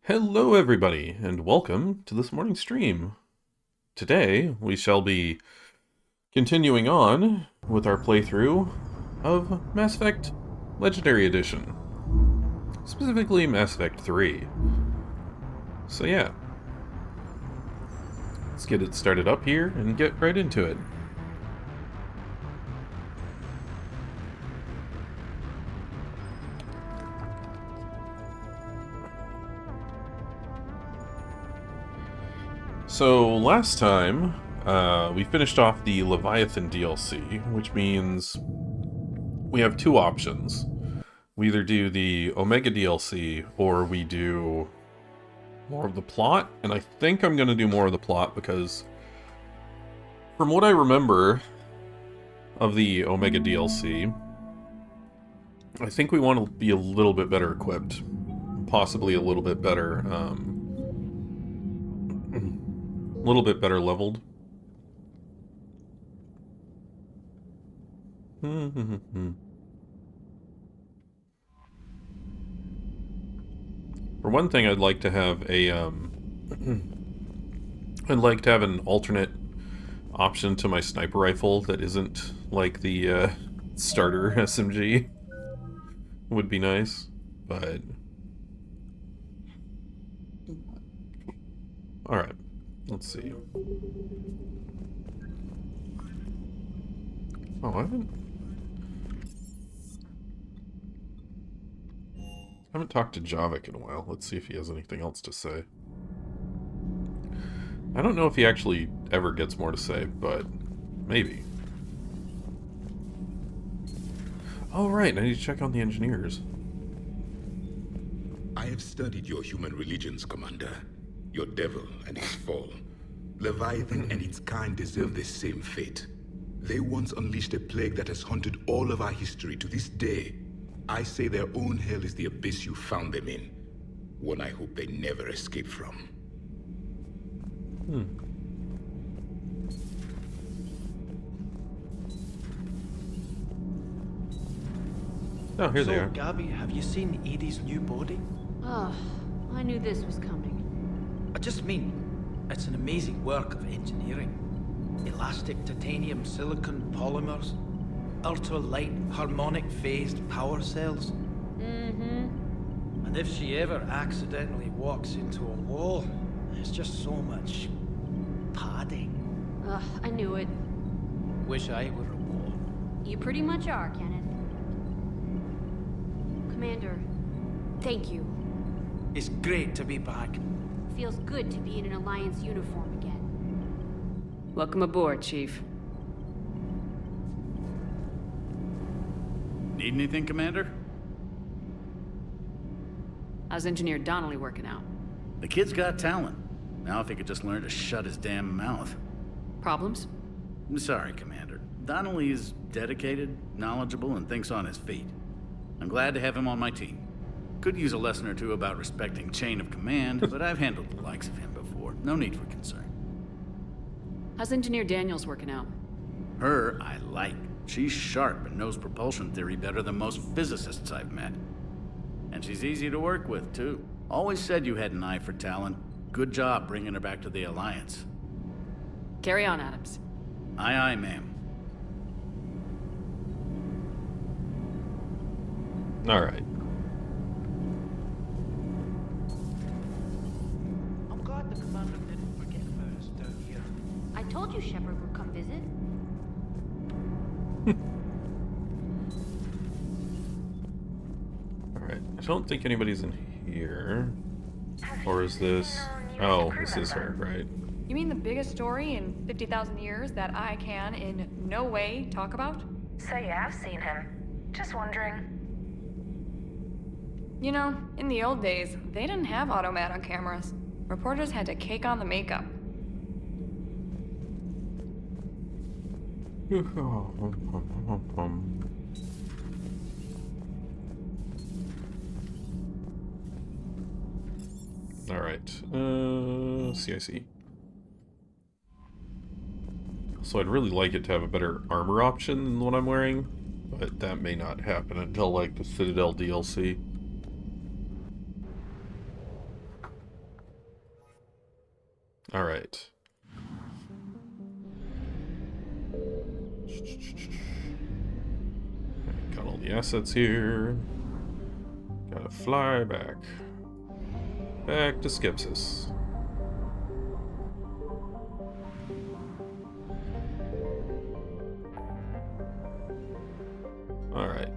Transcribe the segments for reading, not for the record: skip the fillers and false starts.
Hello, everybody, and welcome to this morning's stream. Today, we shall be continuing on with our playthrough of Mass Effect Legendary Edition, specifically Mass Effect 3. So yeah, let's get it started up here and get right into it. So last time, we finished off the Leviathan DLC, which means we have two options. We either do the Omega DLC, or we do more of the plot, and I think I'm going to do more of the plot because from what I remember of the Omega DLC, I think we want to be a little bit better equipped, possibly a little bit better, a little bit better leveled. For one thing, I'd like to have a, I'd like to have an alternate option to my sniper rifle that isn't like the, starter SMG. Would be nice, but... Alright, let's see. Oh, I haven't talked to Javik in a while. Let's see if he has anything else to say. I don't know if he actually ever gets more to say, but maybe. Oh, right, I need to check on the engineers. I have studied your human religions, Commander. Your devil and his fall. Leviathan and its kind deserve the same fate. They once unleashed a plague that has haunted all of our history to this day. I say their own hell is the abyss you found them in. One I hope they never escape from. Oh, here they are. Gabby, have you seen Edie's new body? Oh, I knew this was coming. I just mean, it's an amazing work of engineering. Elastic titanium silicon polymers, ultra-light harmonic phased power cells. And if she ever accidentally walks into a wall, there's just so much padding. Ugh, I knew it. Wish I were a wall. You pretty much are, Kenneth. Commander, thank you. It's great to be back. Feels good to be in an Alliance uniform again. Welcome aboard, Chief. Need anything, Commander? How's Engineer Donnelly working out? The kid's got talent. Now if he could just learn to shut his damn mouth. Problems? I'm sorry, Commander. Donnelly is dedicated, knowledgeable, and thinks on his feet. I'm glad to have him on my team. Could use a lesson or two about respecting chain of command, but I've handled the likes of him before. No need for concern. How's Engineer Daniels working out? Her, I like. She's sharp and knows propulsion theory better than most physicists I've met. And she's easy to work with, too. Always said you had an eye for talent. Good job bringing her back to the Alliance. Carry on, Adams. Aye, aye, ma'am. Alright. I'm glad the commander didn't forget about us down here. I told you Shepard would come visit. Alright, I don't think anybody's in here. Or is this... Oh, this is her, right? You mean the biggest story in 50,000 years that I can in no way talk about? So you have seen him. Just wondering. You know, in the old days, they didn't have automat on cameras. Reporters had to cake on the makeup. Alright, CIC. So I'd really like it to have a better armor option than what I'm wearing, but that may not happen until, like, the Citadel DLC. Alright. Got all the assets here. Gotta fly back. Back to Skepsis. Alright.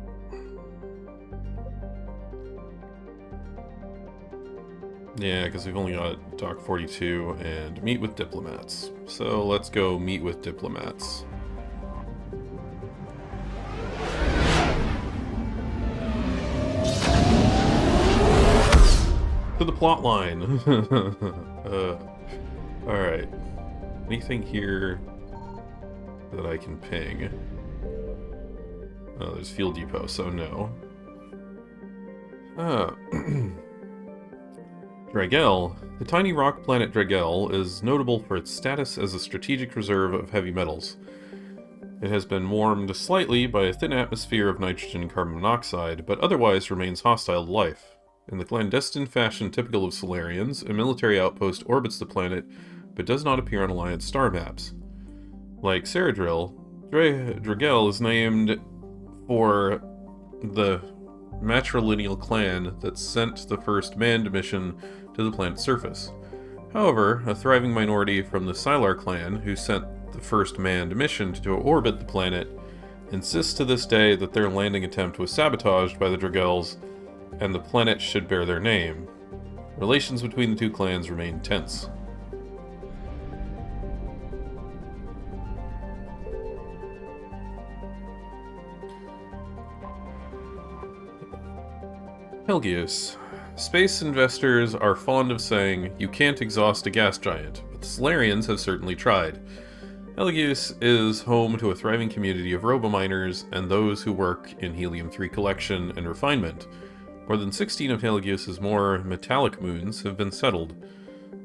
Yeah, because we've only got Doc 42 and meet with diplomats. So let's go meet with diplomats. To the plot line. Alright. Anything here that I can ping? Oh, there's Fuel Depot, so no. Dragel. The tiny rock planet Dragel is notable for its status as a strategic reserve of heavy metals. It has been warmed slightly by a thin atmosphere of nitrogen and carbon monoxide, but otherwise remains hostile to life. In the clandestine fashion typical of Solarians, a military outpost orbits the planet, but does not appear on Alliance star maps. Like Ceradrill, Dragel is named for the matrilineal clan that sent the first manned mission to the planet's surface. However, a thriving minority from the Sylar clan, who sent the first manned mission to orbit the planet, insists to this day that their landing attempt was sabotaged by the Dragels, and the planet should bear their name. Relations between the two clans remain tense. Helgius. Space investors are fond of saying, you can't exhaust a gas giant, but the Solarians have certainly tried. Helgius is home to a thriving community of robominers and those who work in helium-3 collection and refinement. More than 16 of Helgius's more metallic moons have been settled.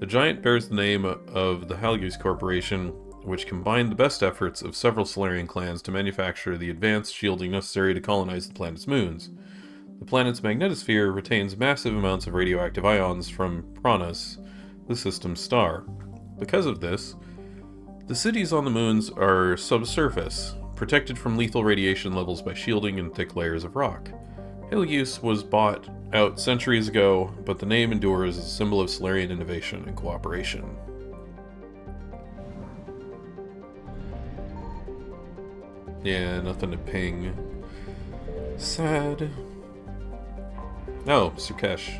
The giant bears the name of the Helgius Corporation, which combined the best efforts of several Solarian clans to manufacture the advanced shielding necessary to colonize the planet's moons. The planet's magnetosphere retains massive amounts of radioactive ions from Pranas, the system's star. Because of this, the cities on the moons are subsurface, protected from lethal radiation levels by shielding and thick layers of rock. Helgius was bought out centuries ago, but the name endures as a symbol of Solarian innovation and cooperation. Yeah, nothing to ping. Sad. Oh, Sur'Kesh.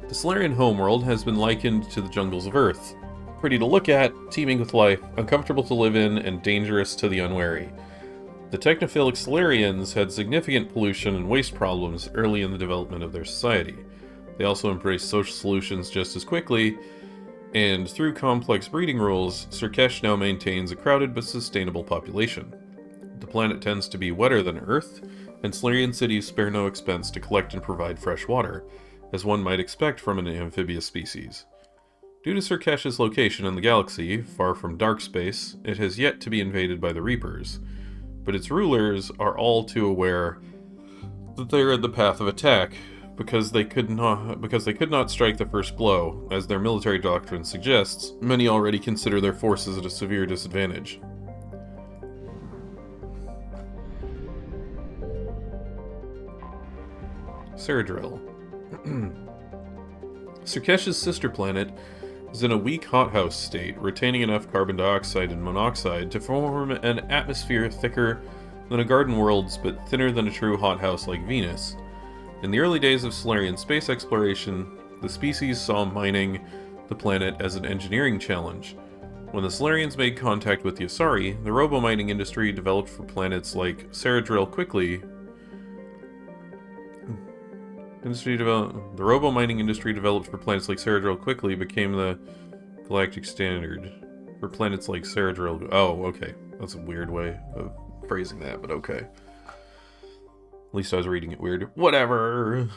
The Solarian homeworld has been likened to the jungles of Earth. Pretty to look at, teeming with life, uncomfortable to live in, and dangerous to the unwary. The technophilic Solarians had significant pollution and waste problems early in the development of their society. They also embraced social solutions just as quickly, and through complex breeding rules, Sur'Kesh now maintains a crowded but sustainable population. The planet tends to be wetter than Earth, and Solarian cities spare no expense to collect and provide fresh water, as one might expect from an amphibious species. Due to Sur'Kesh's location in the galaxy, far from dark space, it has yet to be invaded by the Reapers, but its rulers are all too aware that they are in the path of attack, because they could not strike the first blow. As their military doctrine suggests, many already consider their forces at a severe disadvantage. Ceradrill. Sur'Kesh's sister planet is in a weak hothouse state, retaining enough carbon dioxide and monoxide to form an atmosphere thicker than a garden world's but thinner than a true hothouse like Venus. In the early days of Solarian space exploration, the species saw mining the planet as an engineering challenge. When the Solarians made contact with the Asari, the robo-mining industry developed for planets like Ceradrill quickly. The robo-mining industry developed for planets like Ceradrill quickly became the galactic standard for planets like Ceradrill. Oh, okay. That's a weird way of phrasing that, but okay. At least I was reading it weird. Whatever.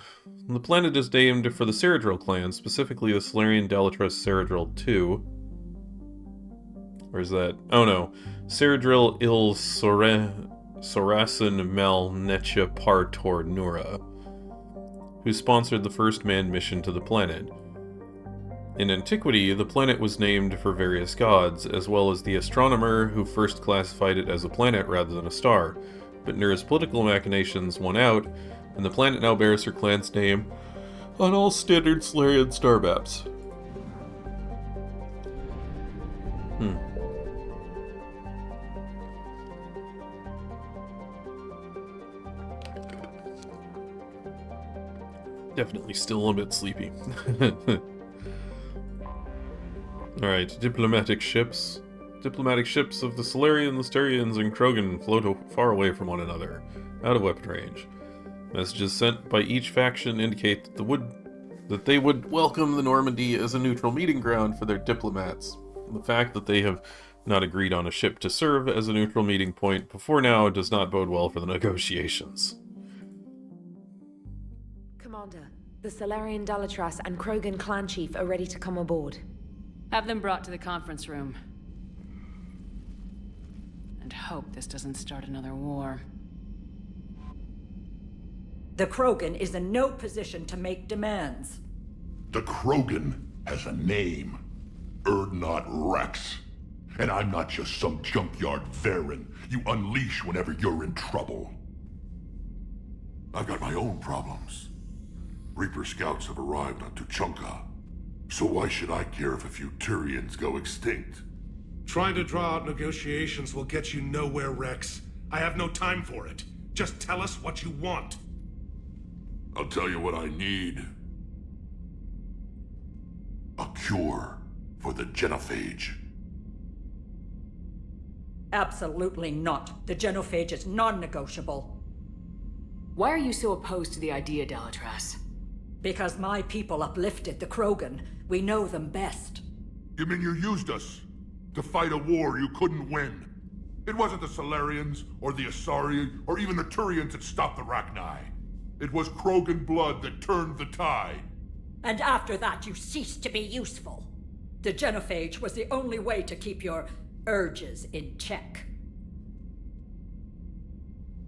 The planet is named for the Ceradrill clan, specifically the Solarian Dalatrus Ceradrill II. Or is that... Oh no. Ceradrill il Sorasin Mal Necha Partor Nura, who sponsored the first manned mission to the planet. In antiquity, the planet was named for various gods, as well as the astronomer who first classified it as a planet rather than a star. But Nura's political machinations won out, and the planet now bears her clan's name on all standard Solarian star maps. Definitely still a bit sleepy. Alright, diplomatic ships. Diplomatic ships of the Solarian, Lystarians, and Krogan float far away from one another, out of weapon range. Messages sent by each faction indicate that they would welcome the Normandy as a neutral meeting ground for their diplomats. The fact that they have not agreed on a ship to serve as a neutral meeting point before now does not bode well for the negotiations. Commander, the Solarian Dalatras and Krogan clan chief are ready to come aboard. Have them brought to the conference room. And hope this doesn't start another war. The Krogan is in no position to make demands. The Krogan has a name. Urdnot Rex. And I'm not just some junkyard Varen you unleash whenever you're in trouble. I've got my own problems. Reaper scouts have arrived on Tuchanka. So why should I care if a few Turians go extinct? Trying to draw out negotiations will get you nowhere, Rex. I have no time for it. Just tell us what you want. I'll tell you what I need. A cure for the genophage. Absolutely not. The genophage is non-negotiable. Why are you so opposed to the idea, Dalatras? Because my people uplifted the Krogan. We know them best. You mean you used us to fight a war you couldn't win? It wasn't the Solarians, or the Asari, or even the Turians that stopped the Rachni. It was Krogan blood that turned the tide. And after that, you ceased to be useful. The genophage was the only way to keep your urges in check.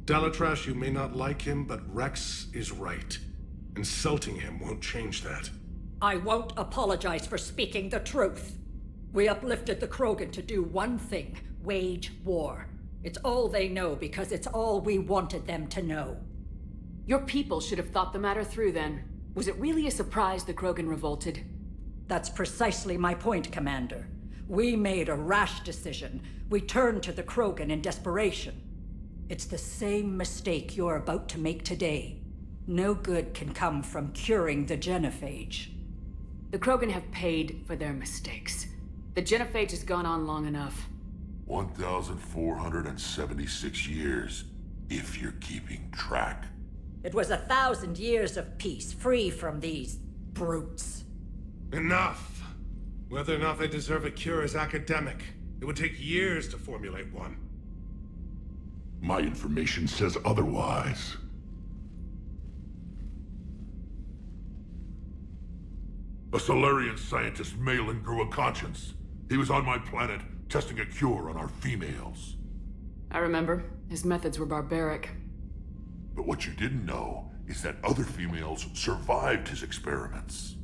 Dalatras, you may not like him, but Rex is right. Insulting him won't change that. I won't apologize for speaking the truth. We uplifted the Krogan to do one thing: wage war. It's all they know because it's all we wanted them to know. Your people should have thought the matter through then. Was it really a surprise the Krogan revolted? That's precisely my point, Commander. We made a rash decision. We turned to the Krogan in desperation. It's the same mistake you're about to make today. No good can come from curing the genophage. The Krogan have paid for their mistakes. The genophage has gone on long enough. 1,476 years, if you're keeping track. It was 1,000 years of peace, free from these brutes. Enough! Whether or not they deserve a cure is academic. It would take years to formulate one. My information says otherwise. A Solarian scientist, Malin, grew a conscience. He was on my planet, testing a cure on our females. I remember. His methods were barbaric. But what you didn't know is that other females survived his experiments.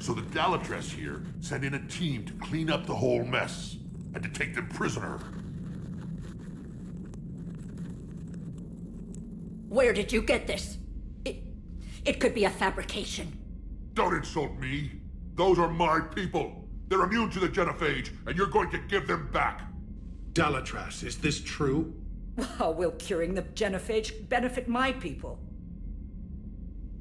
So the Dalatras here sent in a team to clean up the whole mess, and to take them prisoner. Where did you get this? It could be a fabrication. Don't insult me. Those are my people. They're immune to the genophage, and you're going to give them back. Dalatras, is this true? How will curing the genophage benefit my people?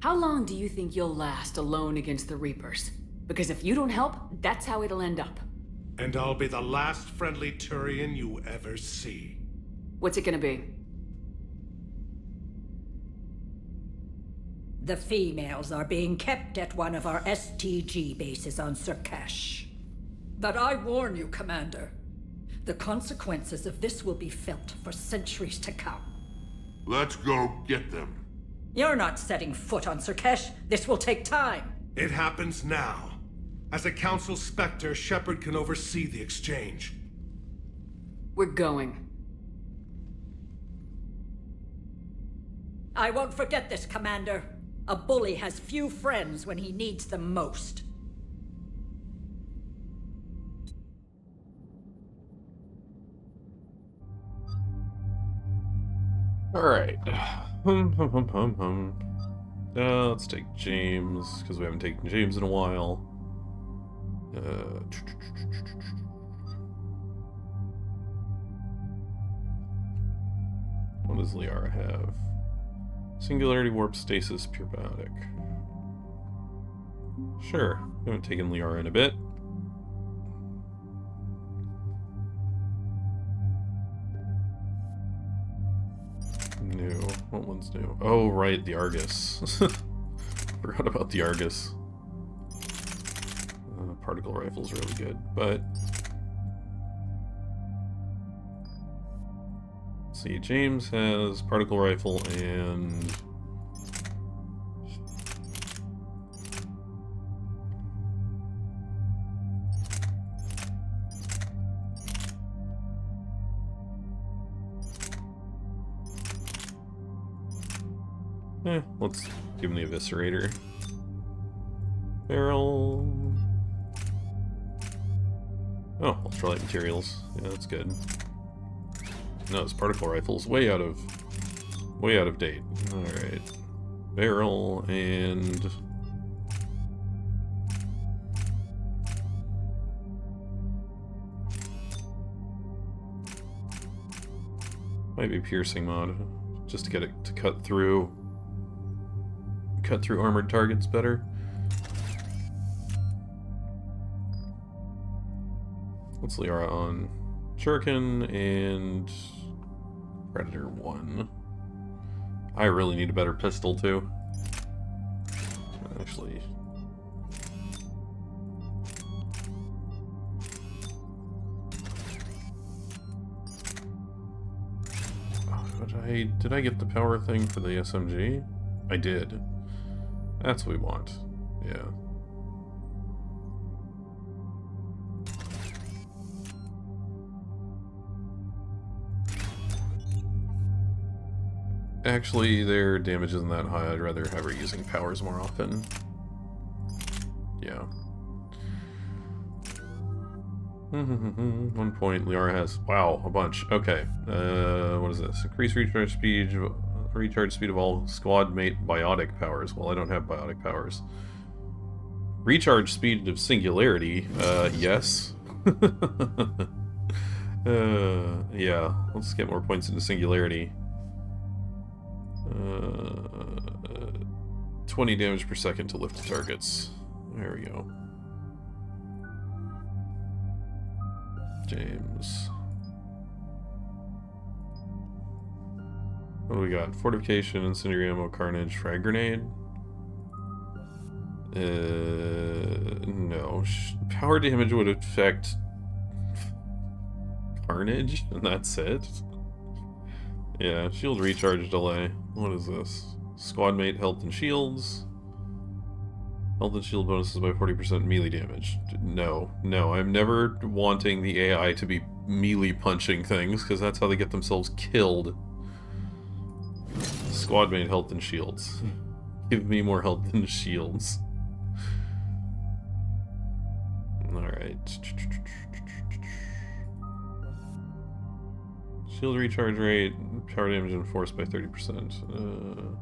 How long do you think you'll last alone against the Reapers? Because if you don't help, that's how it'll end up. And I'll be the last friendly Turian you ever see. What's it gonna be? The females are being kept at one of our STG bases on Sur'Kesh. But I warn you, Commander. The consequences of this will be felt for centuries to come. Let's go get them. You're not setting foot on Sur'Kesh. This will take time. It happens now. As a Council Spectre, Shepard can oversee the exchange. We're going. I won't forget this, Commander. A bully has few friends when he needs them most. Alright. Let's take James, because we haven't taken James in a while. What does Liara have? Singularity, warp, stasis, pure biotic. Sure, we haven't taken Liara in a bit. New. What one's new? Oh, right, the Argus. Forgot about the Argus. Particle rifle's really good, but... Let's see, James has particle rifle and... let's give him the Eviscerator. Barrel... Oh, ultralight materials. Yeah, that's good. No, his particle rifle's way out of date. Alright. Barrel and... Might be piercing mod, just to get it to cut through armored targets better. What's Liara on? Shuriken and Predator 1. I really need a better pistol too. Actually. Did I get the power thing for the SMG? I did. That's what we want. Yeah. Actually, their damage isn't that high. I'd rather have her using powers more often. Yeah. 1 point. Liara has... Wow, a bunch. Okay. What is this? Increase recharge speed of all squad mate biotic powers. Well, I don't have biotic powers. Recharge speed of singularity. Yes. Yeah. Let's get more points into singularity. 20 damage per second to lift the targets. There we go. James. What do we got? Fortification, incendiary ammo, carnage, frag grenade. No. Power damage would affect carnage, and that's it. Yeah, shield recharge delay. What is this? Squad mate health and shields. Health and shield bonuses by 40% melee damage. No, I'm never wanting the AI to be melee punching things, because that's how they get themselves killed. Squad mate health and shields. Give me more health and shields. Alright. Shield recharge rate, power damage enforced by 30%.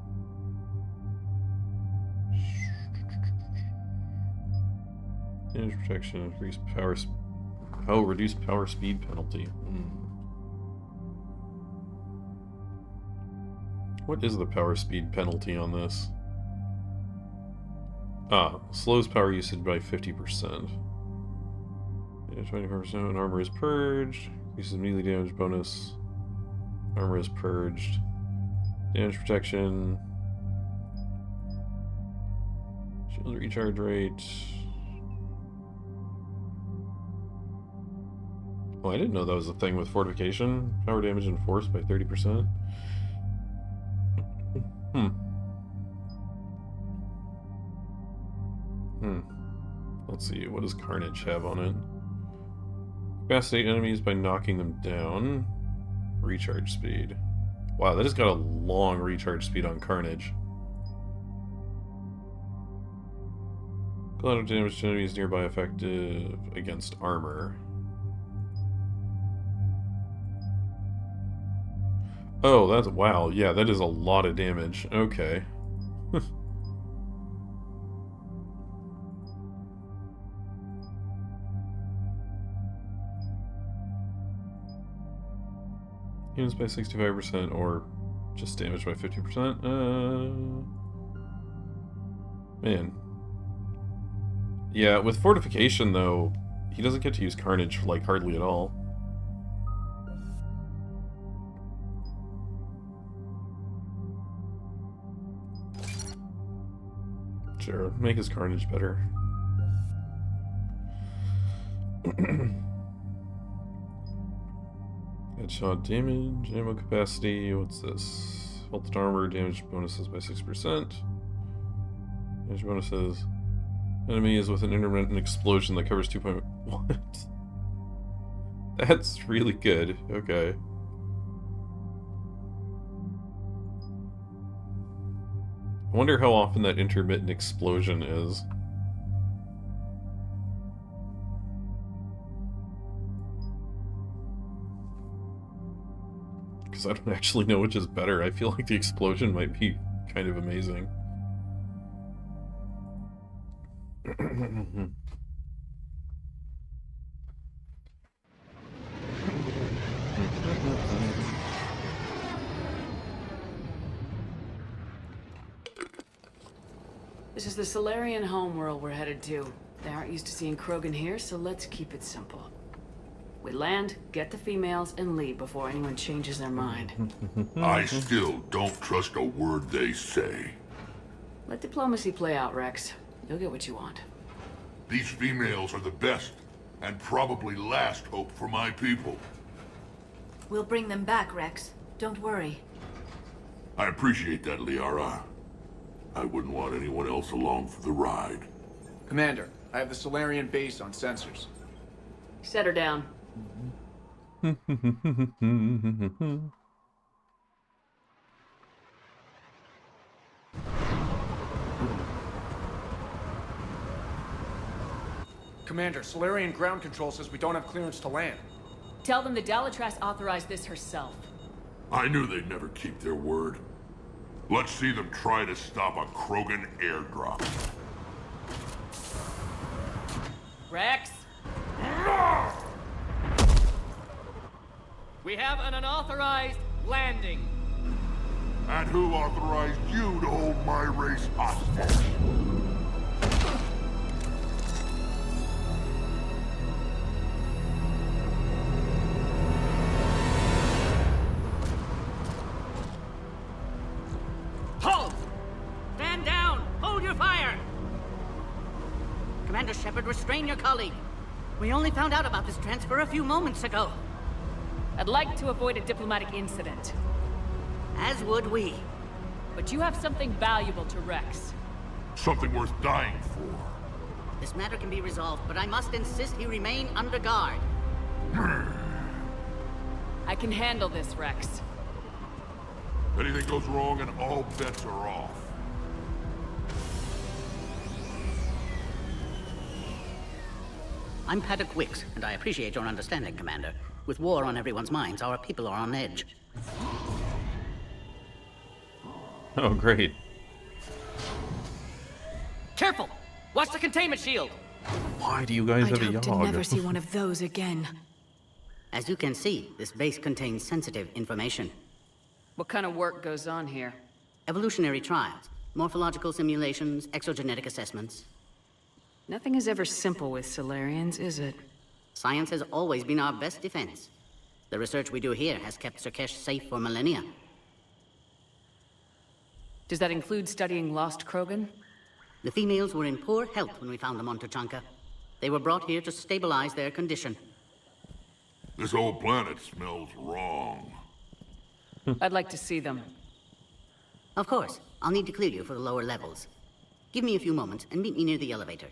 Damage protection, increased power. Oh, reduced power speed penalty. What is the power speed penalty on this? Ah, slows power usage by 50%. Yeah, 24% armor is purged. Increases melee damage bonus. Armor is purged. Damage protection. Shield recharge rate. Oh, I didn't know that was a thing with fortification. Power damage enforced by 30%. Let's see, what does Carnage have on it? Incapacitate enemies by knocking them down. Recharge speed. Wow, that has got a long recharge speed on Carnage. Collateral damage to enemies nearby effective against armor. Oh, that's... wow. Yeah, that is a lot of damage. Okay. Units by 65% or just damage by 50%? Man. Yeah, with fortification, though, he doesn't get to use Carnage, like, hardly at all. Sure, make his Carnage better. Headshot damage, ammo capacity, what's this? Health armor, damage bonuses by 6%. Damage bonuses. Enemy is with an intermittent explosion that covers 2 point... What? That's really good. Okay. I wonder how often that intermittent explosion is. Because I don't actually know which is better. I feel like the explosion might be kind of amazing. This is the Solarian homeworld we're headed to. They aren't used to seeing Krogan here, so let's keep it simple. We land, get the females, and leave before anyone changes their mind. I still don't trust a word they say. Let diplomacy play out, Rex. You'll get what you want. These females are the best, and probably last hope for my people. We'll bring them back, Rex. Don't worry. I appreciate that, Liara. I wouldn't want anyone else along for the ride. Commander, I have the Solarian base on sensors. Set her down. Commander, Solarian ground control says we don't have clearance to land. Tell them the Dalitras authorized this herself. I knew they'd never keep their word. Let's see them try to stop a Krogan airdrop. Rex? We have an unauthorized landing. And who authorized you to hold my race hostage? Hold! Stand down! Hold your fire! Commander Shepard, restrain your colleague. We only found out about this transfer a few moments ago. I'd like to avoid a diplomatic incident. As would we. But you have something valuable to Rex. Something worth dying for. This matter can be resolved, but I must insist he remain under guard. I can handle this, Rex. If anything goes wrong and all bets are off. I'm Paddock Wicks, and I appreciate your understanding, Commander. With war on everyone's minds, our people are on edge. Oh, great. Careful! Watch the containment shield! Why do you guys have a I'd hope to Yogg? never see one of those again. As you can see, this base contains sensitive information. What kind of work goes on here? Evolutionary trials, morphological simulations, exogenetic assessments. Nothing is ever simple with Solarians, is it? Science has always been our best defense. The research we do here has kept Sur'Kesh safe for millennia. Does that include studying lost Krogan? The females were in poor health when we found them on Tuchanka. They were brought here to stabilize their condition. This whole planet smells wrong. I'd like to see them. Of course. I'll need to clear you for the lower levels. Give me a few moments and meet me near the elevator.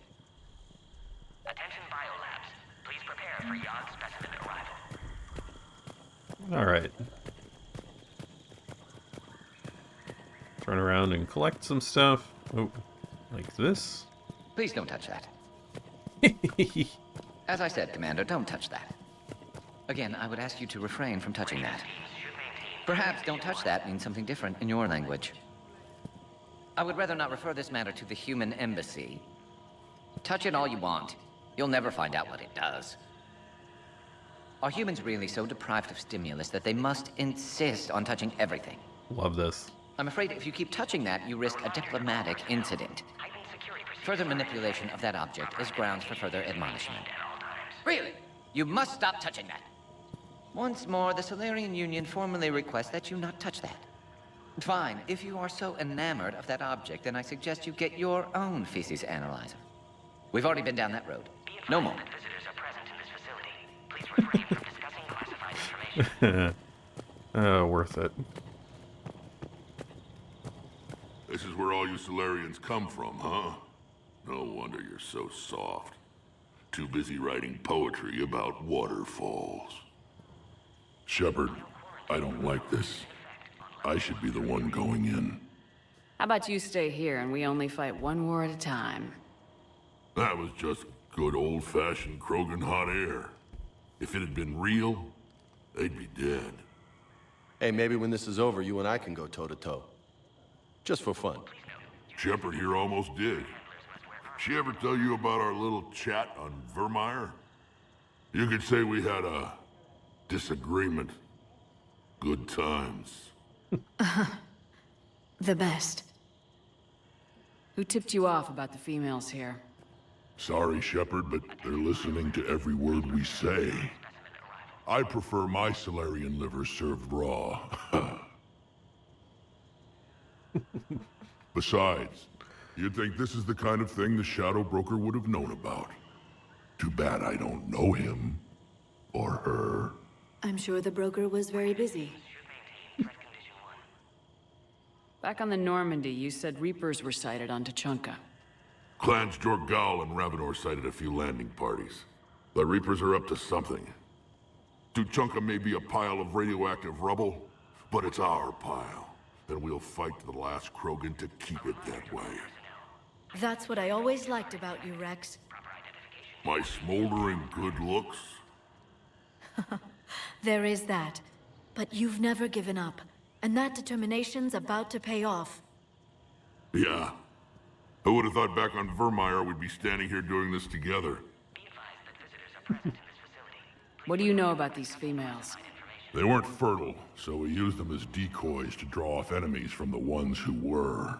Attention biolabs. Please prepare for Yogg specimen arrival. Alright. Turn around and collect some stuff. Oh, like this? Please don't touch that. As I said, Commander, don't touch that. Again, I would ask you to refrain from touching that. Perhaps don't touch that means something different in your language. I would rather not refer this matter to the human embassy. Touch it all you want. You'll never find out what it does. Are humans really so deprived of stimulus that they must insist on touching everything? Love this. I'm afraid if you keep touching that, you risk a diplomatic incident. Further manipulation of that object is grounds for further admonishment. Really? You must stop touching that. Once more, the Solarian Union formally requests that you not touch that. Fine. If you are so enamored of that object, then I suggest you get your own feces analyzer. We've already been down that road. No more. Worth it. This is where all you Solarians come from, huh? No wonder you're so soft. Too busy writing poetry about waterfalls. Shepard, I don't like this. I should be the one going in. How about you stay here and we only fight one war at a time? That was just good old-fashioned Krogan hot air. If it had been real, they'd be dead. Hey, maybe when this is over, you and I can go toe-to-toe. Just for fun. Shepard here almost did. She ever tell you about our little chat on Vermeer? You could say we had a disagreement. Good times. The best. Who tipped you off about the females here? Sorry, Shepard, but they're listening to every word we say. I prefer my Solarian liver served raw. Besides, you'd think this is the kind of thing the Shadow Broker would have known about. Too bad I don't know him. Or her. I'm sure the broker was very busy. Back on the Normandy, you said Reapers were sighted on Tuchanka. Clans Jorgal and Ravenor sighted a few landing parties. The Reapers are up to something. Tuchanka may be a pile of radioactive rubble, but it's our pile. And we'll fight to the last Krogan to keep it that way. That's what I always liked about you, Rex. My smoldering good looks? There is that. But you've never given up. And that determination's about to pay off. Yeah. I would have thought back on Vermeer we'd be standing here doing this together. What do you know about these females? They weren't fertile, so we used them as decoys to draw off enemies from the ones who were.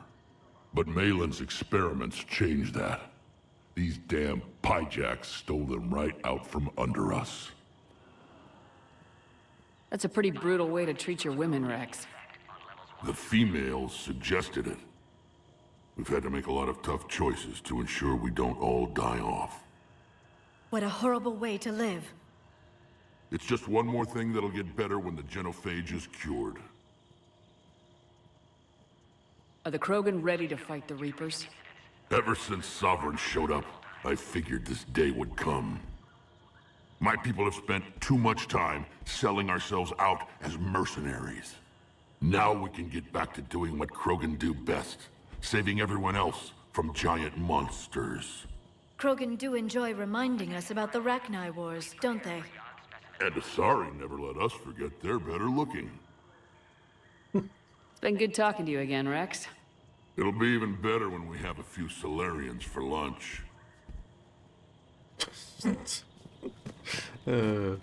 But Malin's experiments changed that. These damn pyjacks stole them right out from under us. That's a pretty brutal way to treat your women, Rex. The females suggested it. We've had to make a lot of tough choices to ensure we don't all die off. What a horrible way to live. It's just one more thing that'll get better when the genophage is cured. Are the Krogan ready to fight the Reapers? Ever since Sovereign showed up, I figured this day would come. My people have spent too much time selling ourselves out as mercenaries. Now we can get back to doing what Krogan do best, saving everyone else from giant monsters. Krogan do enjoy reminding us about the Rachni Wars, don't they? And Asari never let us forget they're better looking. It's been good talking to you again, Rex. It'll be even better when we have a few Solarians for lunch. A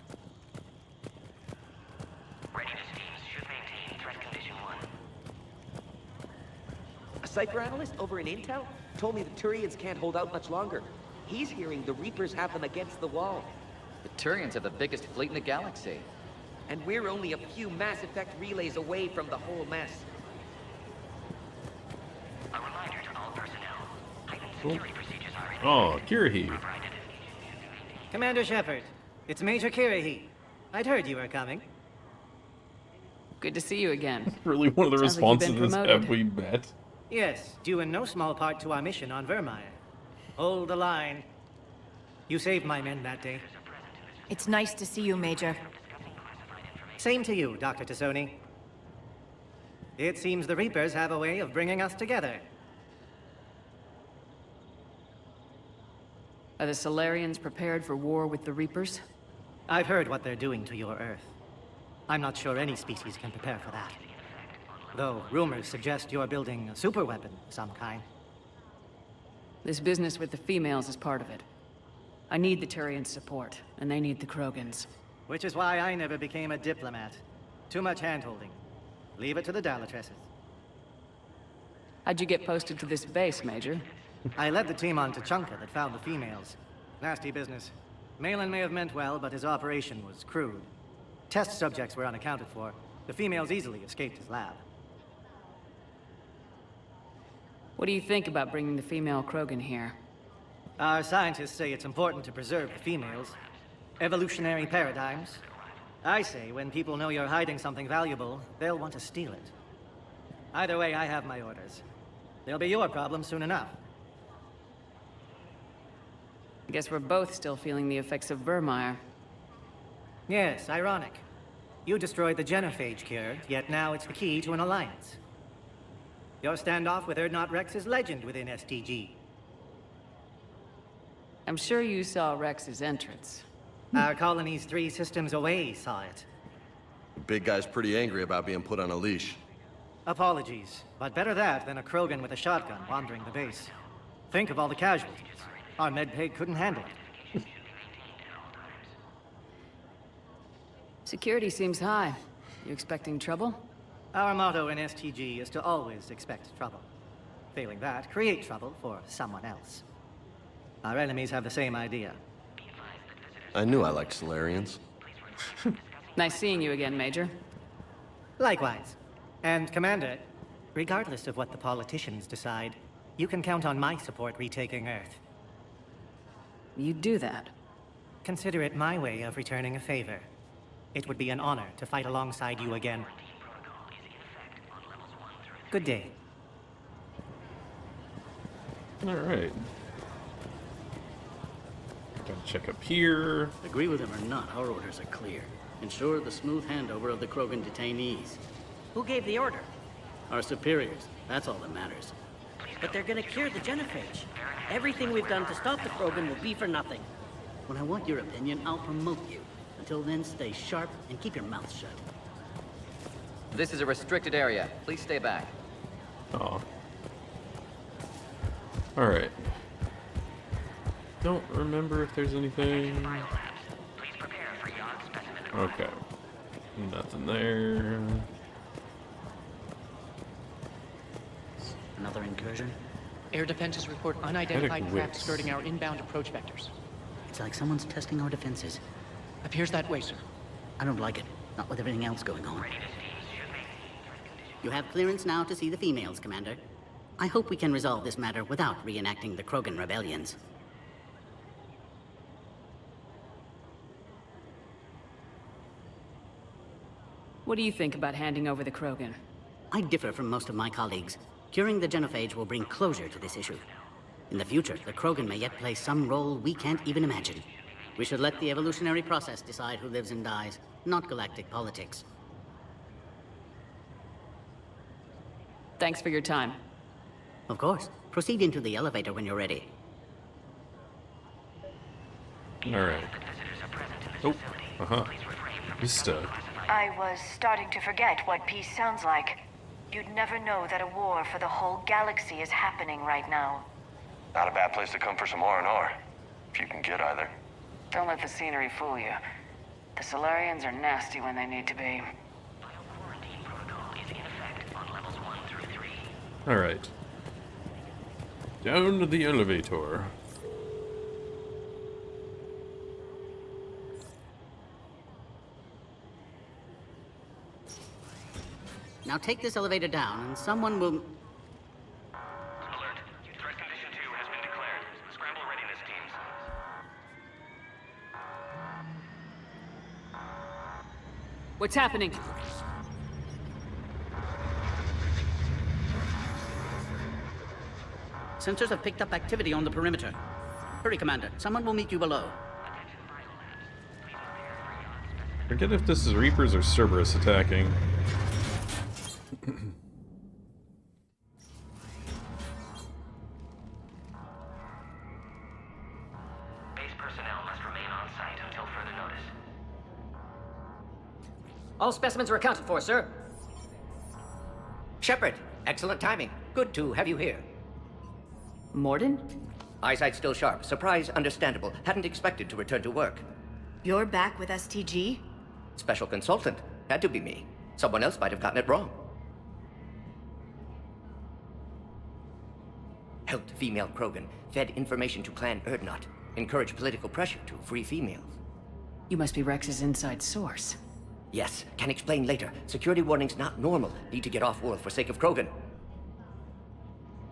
Cypher analyst over in Intel told me the Turians can't hold out much longer. He's hearing the Reapers have them against the wall. The Turians have the biggest fleet in the galaxy. And we're only a few Mass Effect relays away from the whole mess. A reminder to all personnel. Heightened security procedures are in Oh, Kirahi. Commander Shepard, it's Major Kirahi. I'd heard you were coming. Good to see you again. Really, one of the Sounds like you've responses been is, promoted. have we met? Yes, due in no small part to our mission on Vermeer. Hold the line. You saved my men that day. It's nice to see you, Major. Same to you, Dr. Tassoni. It seems the Reapers have a way of bringing us together. Are the Solarians prepared for war with the Reapers? I've heard what they're doing to your Earth. I'm not sure any species can prepare for that. Though rumors suggest you're building a superweapon of some kind. This business with the females is part of it. I need the Turians' support, and they need the Krogans. Which is why I never became a diplomat. Too much hand-holding. Leave it to the Dalatresses. How'd you get posted to this base, Major? I led the team on Tuchanka that found the females. Nasty business. Malin may have meant well, but his operation was crude. Test subjects were unaccounted for. The females easily escaped his lab. What do you think about bringing the female Krogan here? Our scientists say it's important to preserve the females. Evolutionary paradigms. I say when people know you're hiding something valuable, they'll want to steal it. Either way, I have my orders. They'll be your problem soon enough. I guess we're both still feeling the effects of Vermeer. Yes, ironic. You destroyed the genophage cure, yet now it's the key to an alliance. Your standoff with Urdnot Rex is legend within STG. I'm sure you saw Rex's entrance. Our colony's 3 systems away saw it. The big guy's pretty angry about being put on a leash. Apologies, but better that than a Krogan with a shotgun wandering the base. Think of all the casualties. Our medpay couldn't handle it. Security seems high. You expecting trouble? Our motto in STG is to always expect trouble. Failing that, create trouble for someone else. Our enemies have the same idea. I knew I liked Solarians. Nice seeing you again, Major. Likewise. And Commander, regardless of what the politicians decide, you can count on my support retaking Earth. You'd do that? Consider it my way of returning a favor. It would be an honor to fight alongside you again. Good day. Alright. Gotta check up here. Agree with him or not, our orders are clear. Ensure the smooth handover of the Krogan detainees. Who gave the order? Our superiors. That's all that matters. But they're gonna cure the genophage. Everything we've done to stop the Krogan will be for nothing. When I want your opinion, I'll promote you. Until then, stay sharp and keep your mouth shut. This is a restricted area. Please stay back. Oh. Alright. Don't remember if there's anything. Okay. Nothing there. Another incursion? Air defenses report unidentified craft skirting our inbound approach vectors. It's like someone's testing our defenses. Appears that way, sir. I don't like it. Not with everything else going on. You have clearance now to see the females, Commander. I hope we can resolve this matter without reenacting the Krogan rebellions. What do you think about handing over the Krogan? I differ from most of my colleagues. Curing the genophage will bring closure to this issue. In the future, the Krogan may yet play some role we can't even imagine. We should let the evolutionary process decide who lives and dies, not galactic politics. Thanks for your time. Of course. Proceed into the elevator when you're ready. Alright. Oh, Vista. I was starting to forget what peace sounds like. You'd never know that a war for the whole galaxy is happening right now. Not a bad place to come for some R&R, if you can get either. Don't let the scenery fool you. The Solarians are nasty when they need to be. Alright. Down to the elevator. Now take this elevator down and someone will... Alert. Threat condition 2 has been declared. Scramble readiness teams. What's happening? Sensors have picked up activity on the perimeter. Hurry, Commander. Someone will meet you below. Forget if this is Reapers or Cerberus attacking. All specimens are accounted for, sir. Shepard, excellent timing. Good to have you here. Morden? Eyesight still sharp. Surprise understandable. Hadn't expected to return to work. You're back with STG? Special consultant. Had to be me. Someone else might have gotten it wrong. Helped female Krogan. Fed information to Clan Erdnot. Encouraged political pressure to free females. You must be Rex's inside source. Yes, can explain later. Security warnings not normal. Need to get off-world for sake of Krogan.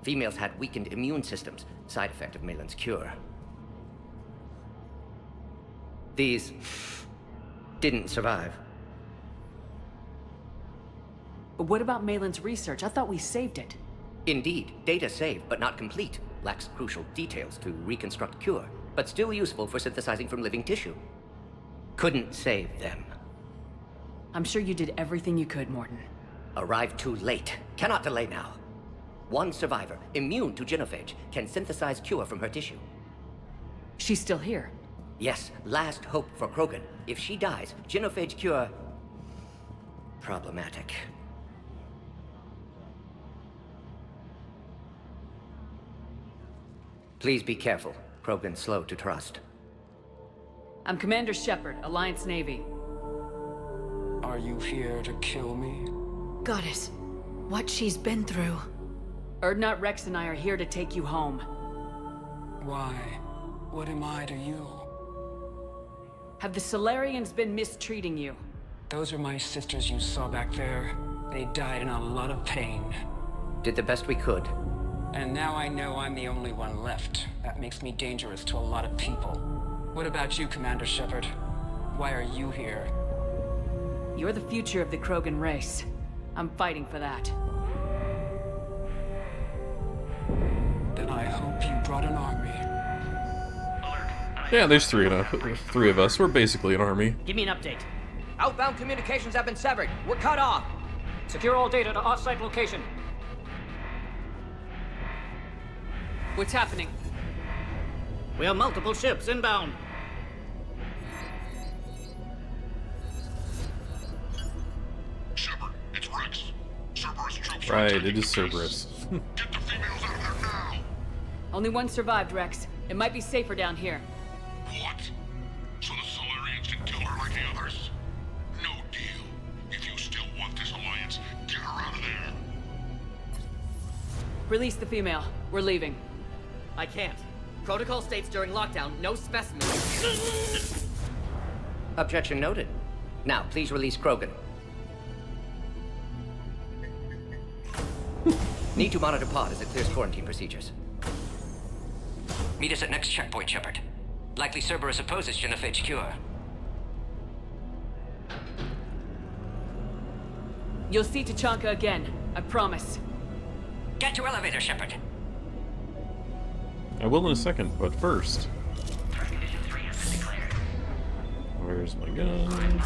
Females had weakened immune systems. Side effect of Malin's cure. These didn't survive. But what about Malin's research? I thought we saved it. Indeed, data saved, but not complete. Lacks crucial details to reconstruct cure, but still useful for synthesizing from living tissue. Couldn't save them. I'm sure you did everything you could, Morden. Arrived too late. Cannot delay now. One survivor, immune to genophage, can synthesize cure from her tissue. She's still here? Yes, last hope for Krogan. If she dies, genophage cure... problematic. Please be careful. Krogan's slow to trust. I'm Commander Shepard, Alliance Navy. Are you here to kill me? Goddess, what she's been through. Erdnot, Rex, and I are here to take you home. Why? What am I to you? Have the Solarians been mistreating you? Those are my sisters you saw back there. They died in a lot of pain. Did the best we could. And now I know I'm the only one left. That makes me dangerous to a lot of people. What about you, Commander Shepard? Why are you here? You're the future of the Krogan race. I'm fighting for that. Then I hope you brought an army. Yeah, there's three of us. We're basically an army. Give me an update. Outbound communications have been severed. We're cut off. Secure all data to off-site location. What's happening? We have multiple ships inbound. Shepard, it's Rex. Cerberus troops. Right, it is Cerberus. Get the females out of there now. Only one survived, Rex. It might be safer down here. What? So the Solarians didn't kill her like the others? No deal. If you still want this alliance, get her out of there. Release the female. We're leaving. I can't. Protocol states during lockdown, no specimens. Objection noted. Now, please release Krogan. Need to monitor pod as it clears quarantine procedures. Meet us at next checkpoint, Shepard. Likely Cerberus opposes genophage cure. You'll see Tachanka again. I promise. Get to elevator, Shepard. I will in a second, but first. Where's my gun?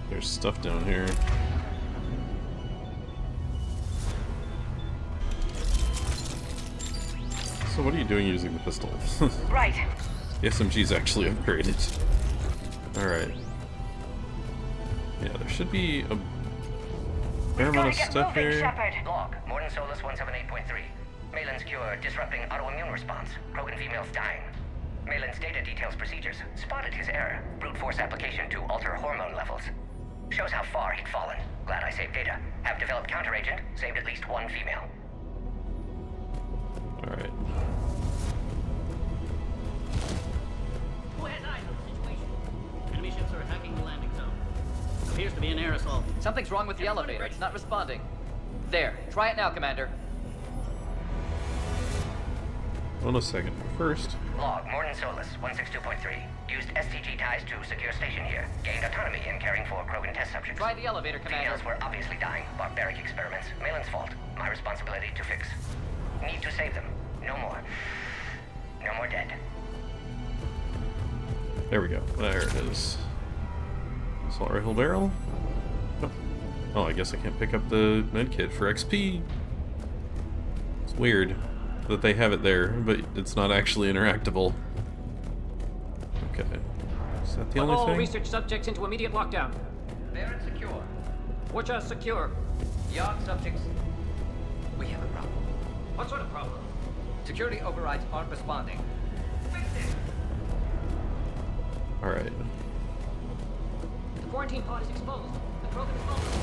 There's stuff down here. So what are you doing using the pistol? Right. The SMG's actually upgraded. Alright. Yeah, there should be a fair amount of stuff here. Log, Morden Solus 178.3. Malin's cure disrupting autoimmune response. Krogan females dying. Malin's data details procedures. Spotted his error. Brute force application to alter hormone levels. Shows how far he'd fallen. Glad I saved data. Have developed counteragent. Saved at least one female. Alright. Who has eyes on the situation? Enemy ships are attacking the landing zone. Appears to be an air assault. Something's wrong with the elevator. It's not responding. There. Try it now, Commander. Hold on a second. First. Log, Morden Solus 162.3. Used STG ties to secure station here. Gained autonomy in caring for Krogan test subjects. Try the elevator, Commander. Females were obviously dying. Barbaric experiments. Malin's fault. My responsibility to fix. Need to save them. No more. No more dead. There we go. There it is. Assault rifle barrel? Oh, I guess I can't pick up the medkit for XP. It's weird that they have it there, but it's not actually interactable. Okay. Is that the Put only all thing? research subjects into immediate lockdown. Baron secure. Watcher secure. Yard subjects. We have a problem. What sort of problem? Security overrides aren't responding. Fix it! Alright. The quarantine pod is exposed. The Krogan is vulnerable.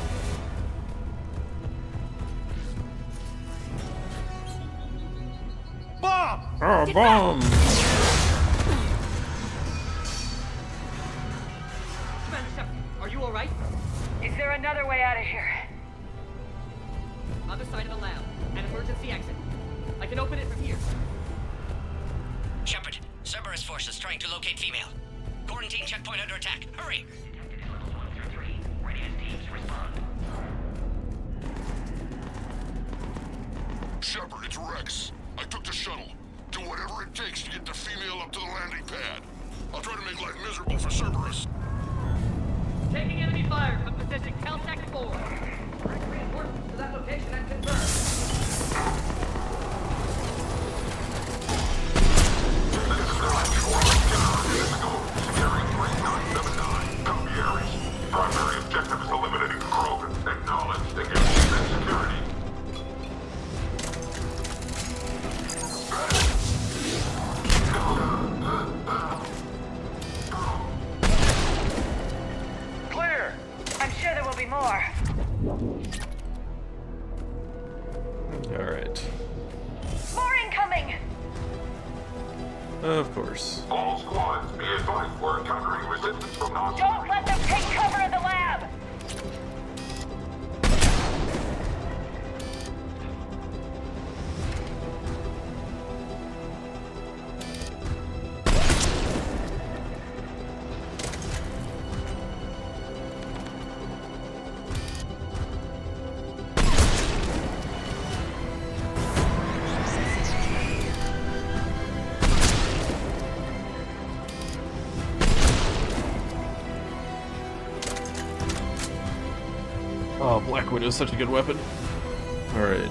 Bomb! Oh, bomb! Commander Shepard, are you alright? Is there another way out of here? Other side of the lab. An emergency exit. I can open it from here. Shepard, Cerberus forces trying to locate female. Quarantine checkpoint under attack. Hurry! Shepard, it's Rex. I took the shuttle. Do whatever it takes to get the female up to the landing pad. I'll try to make life miserable for Cerberus. Taking enemy fire from position Caltech 4. Reinforcements to that location and confirmed. Primary objective is eliminating Krogan. Acknowledge they give security. Clear! I'm sure there will be more. Alright. More incoming! Of course. All squads, be advised we're encountering resistance from Nazis. Don't let them take cover in the lab! Oh, Black Widow is such a good weapon. Alright.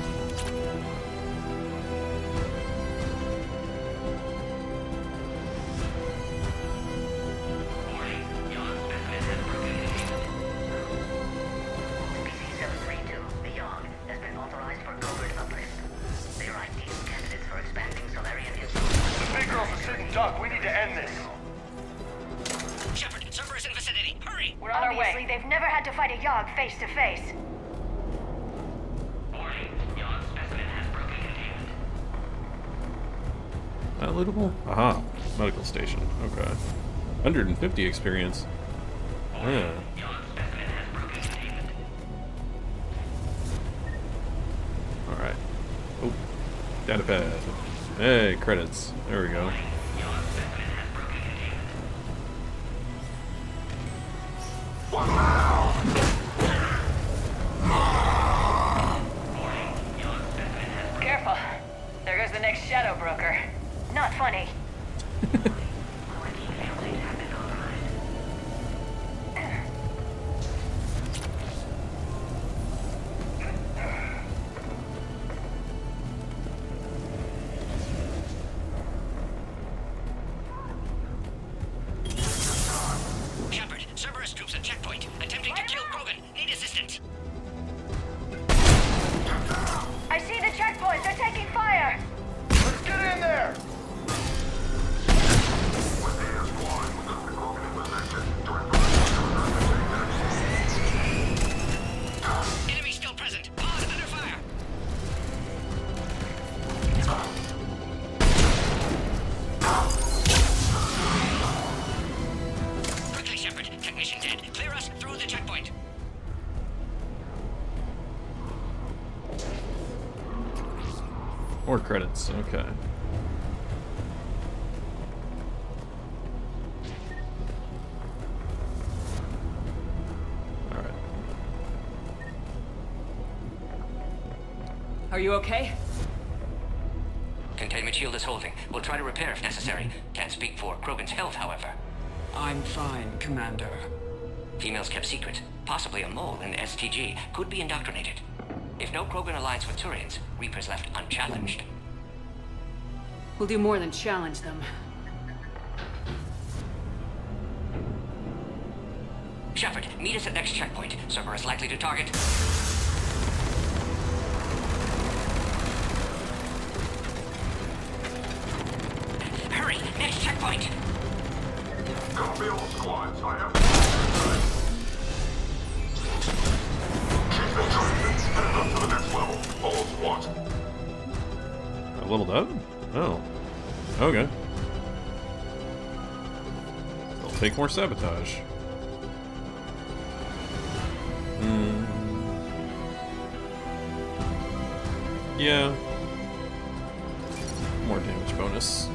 Beyond has been authorized for covert uplift. They are ideal candidates for expanding Solarian influence. The big girl's a sitting duck. We need to end this. Shepard, Cerberus in vicinity. Hurry! We're on our way. Obviously, they've never had to fight a Yogg face to face. Warning, Yogg specimen has broken containment. Not lootable? Aha. Medical station. Okay. 150 experience. Yeah. Alright. Oh. Data pad. Hey, credits. There we go. Careful. There goes the next shadow broker. Not funny. Shepard, Cerberus troops at checkpoint. Attempting to kill Krogan. Need assistance. I see the checkpoint. They're taking fire. Let's get in there! Enemy still present. Pod under fire. Quickly, Shepard. Technician dead. Clear us through the checkpoint. More credits. Okay. Alright. Are you okay? Containment shield is holding. We'll try to repair if necessary. Can't speak for Krogan's health, however. I'm fine, Commander. Females kept secret. Possibly a mole in STG. Could be indoctrinated. If no Krogan alliance with Turians, Reaper's left unchallenged. We'll do more than challenge them. Shepard, meet us at next checkpoint. Cerberus likely to target. Hurry, next checkpoint. Copy all squads. I have headed up to the next level. All squads. A little done? Oh. Okay. They'll take more sabotage. Yeah. More damage bonus.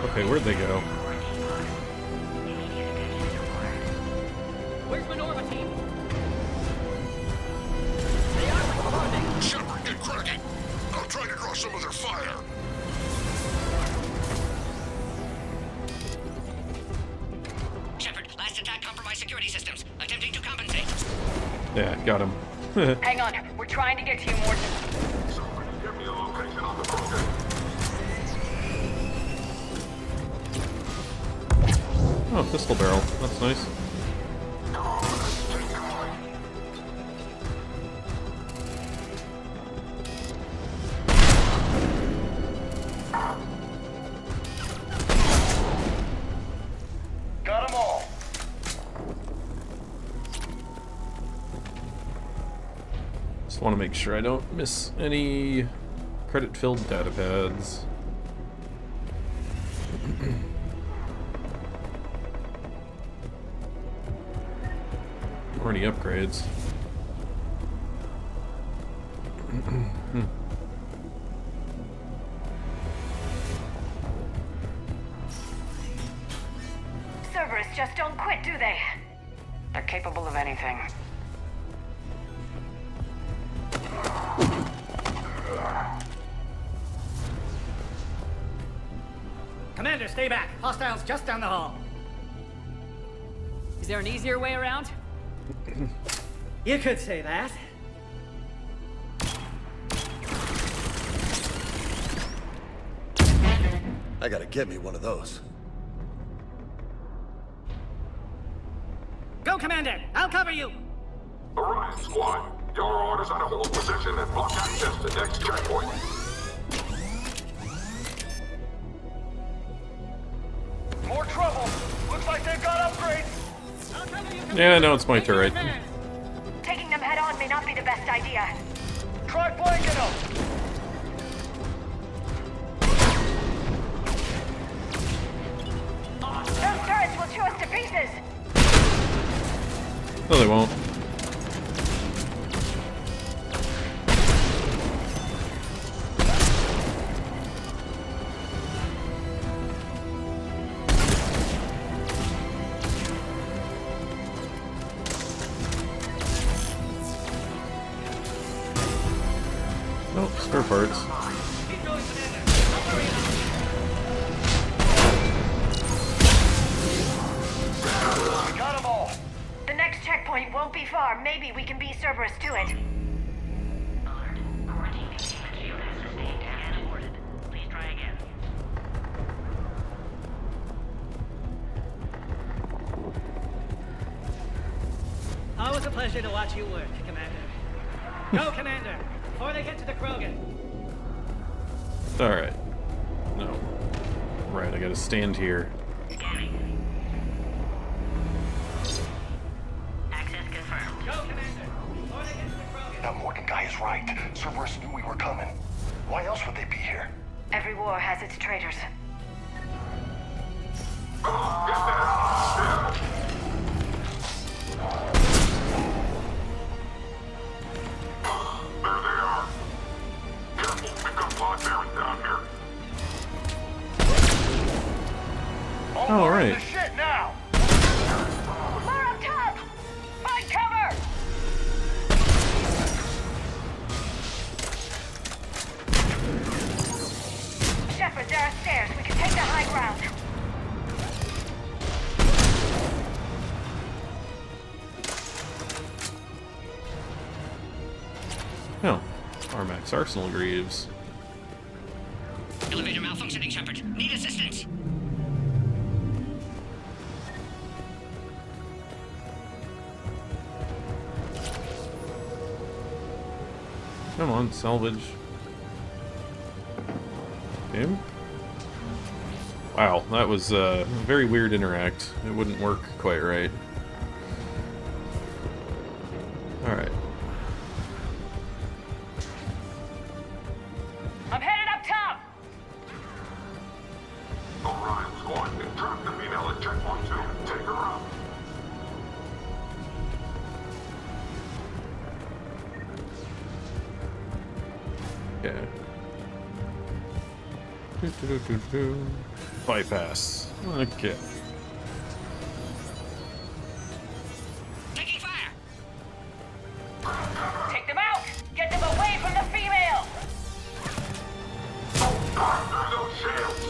Okay, where'd they go? Where's Minorva, team? Shepard, get cracking! I'll try to draw some of their fire. Shepard, last attack compromised security systems. Attempting to compensate. Yeah, got him. Hang on, we're trying to get to you, Morton. Somebody give me a location on the Krogan. Oh, pistol barrel. That's nice. Got them all. Just want to make sure I don't miss any credit-filled data pads. Or any upgrades. Cerberus just don't quit, do they? They're capable of anything. Commander, stay back. Hostiles just down the hall. Is there an easier way around? You could say that. I gotta get me one of those. Go, Commander! I'll cover you! Orion squad, your orders are to hold position and block access to next checkpoint. More trouble. Looks like they've got upgrades. Yeah, no, it's my turret. Taking them head on may not be the best idea. Try flanking them. Those turrets will chew us to pieces. No, they won't. Oh, spare parts. Got them all. The next checkpoint won't be far. Maybe we can beat Cerberus to it. Always a pleasure to watch you work, Commander. Go, Commander! Before they get to the Krogan. Alright. No. Right, I gotta stand here. Access confirmed. Go, Commander! Before they get to the Krogan. That Morgan guy is right. Cerberus knew we were coming. Why else would they be here? Every war has its traitors. There they are. Careful, we've got blood bearing down here. All right. The shit now. We're up top! Find cover! Shepard, there are stairs. We can take the high ground. Oh, Armax Arsenal Greaves. Elevator malfunctioning, Shepard. Need assistance. Come on, salvage. Okay. Wow, that was a very weird interact. It wouldn't work quite right. Alright. I'm headed up top! Orion squad, drop the female at checkpoint 2. Take her out. Okay. Bypass. Okay. Taking fire! Take them out! Get them away from the female! No shields!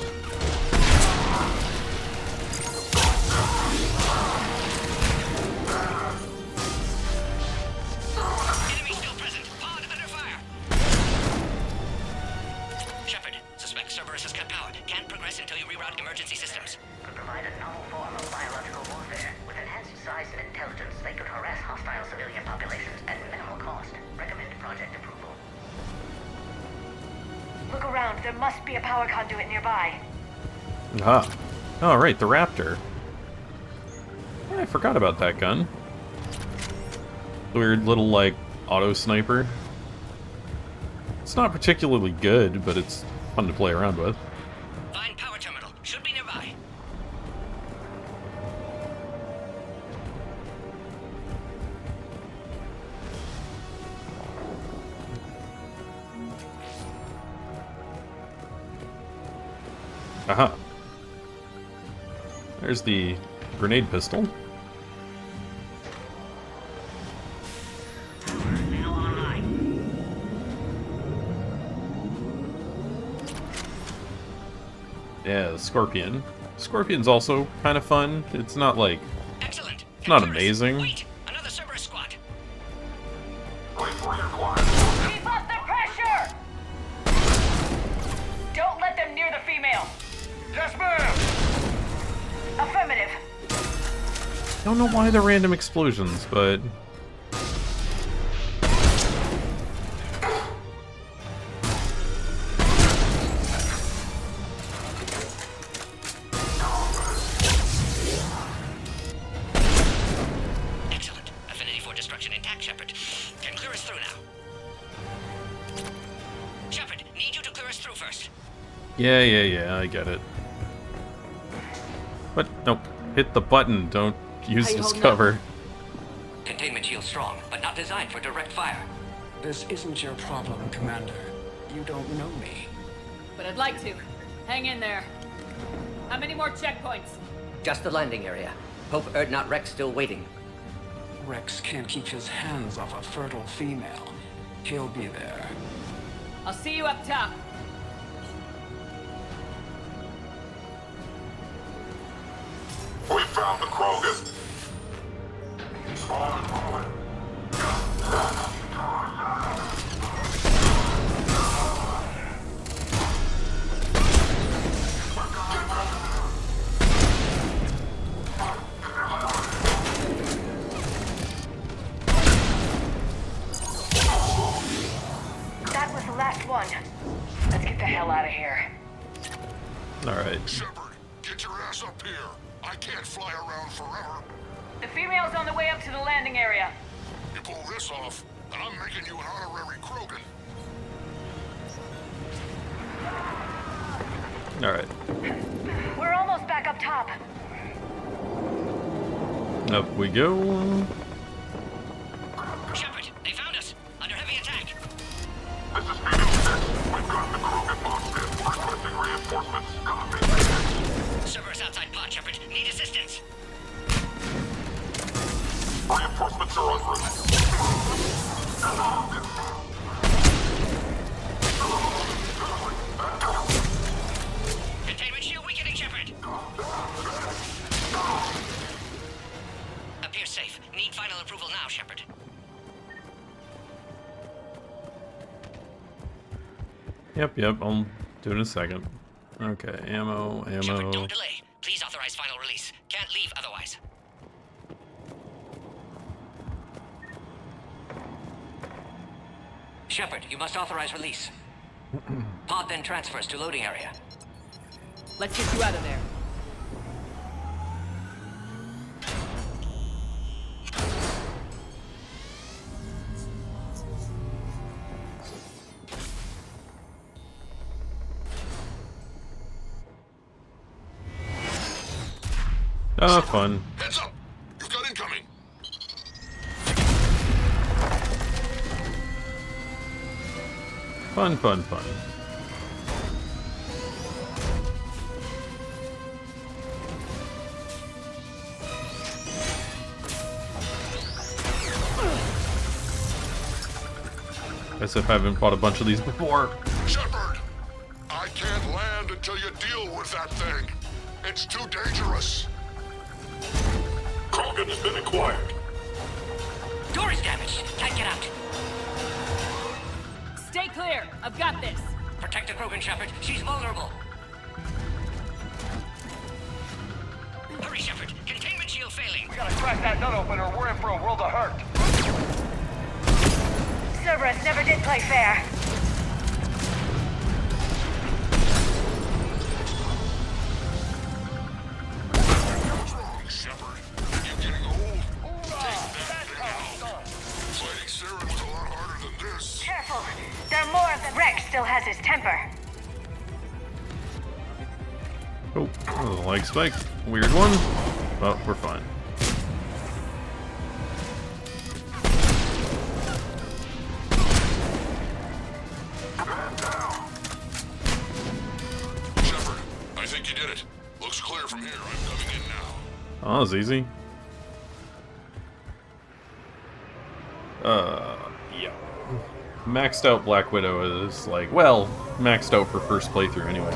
Enemy still present. Pod under fire. Shepard, suspect Cerberus has cut power. Can't progress until you reroute emergency systems. Could provide a novel form of biological warfare. With enhanced size and intelligence, they could harass hostile civilian populations at minimal cost. Recommend project approval. Look around. There must be a power conduit nearby. Ah. Oh, right, the Raptor. I forgot about that gun. Weird little, like, auto sniper. It's not particularly good, but it's fun to play around with. Find power terminal. Should be nearby. Aha. There's the grenade pistol. Now online. Yeah, the Scorpion. Scorpion's also kind of fun. It's not like... Excellent. It's not amazing. Wait! Another Cerberus squad. Keep up the pressure! Don't let them near the female! Yes, ma'am! Affirmative. Don't know why the random explosions, but... Excellent. Affinity for destruction intact, Shepard. Can clear us through now. Shepard, need you to clear us through first. Yeah, I get it. But, nope. Hit the button, don't use it as cover. Containment shield strong, but not designed for direct fire. This isn't your problem, Commander. You don't know me. But I'd like to. Hang in there. How many more checkpoints? Just the landing area. Hope Erdnot Rex still waiting. Rex can't keep his hands off a fertile female. He'll be there. I'll see you up top. We found the Krogan. Spawn moving. That was the last one. Let's get the hell out of here. Alright. Shepard, get your ass up here. I can't fly around forever. The female's on the way up to the landing area. You pull this off, and I'm making you an honorary Krogan. Alright. We're almost back up top. Up we go. Shepard, they found us. Under heavy attack. This is Beetle 6. We've got the Krogan boxed in. Requesting reinforcements. Copy. Cerberus outside pod, Shepard. Need assistance. Reinforcements are en route. Containment shield weakening, Shepard. Appears safe. Need final approval now, Shepard. Yep, I'll Do it in a second. Okay, ammo. Shepard, don't delay. Please authorize final release. Can't leave otherwise. Shepard, you must authorize release. Pod then transfers to loading area. Let's get you out of there. Oh, fun. Heads up! You've got incoming! Fun, fun, fun. As if I haven't fought a bunch of these before. Shepard! I can't land until you deal with that thing. It's too dangerous. Krogan has been acquired. Door is damaged. Can't get out. Stay clear. I've got this. Protect the Krogan, Shepard. She's vulnerable. Hurry, Shepard. Containment shield failing. We gotta crack that nut open or we're in for a world of hurt. Cerberus never did play fair. What's wrong, Shepard? You're getting old. Take that thing out. Fighting Saren was a lot harder than this. Careful. There are more of them. Rex still has his temper. Oh, that was a leg spike. Weird one. But we're fine. Shepard, I think you did it. Looks clear from here. I'm coming in now. Oh, that was easy. Yeah. Maxed out Black Widow is like, well, maxed out for first playthrough anyway.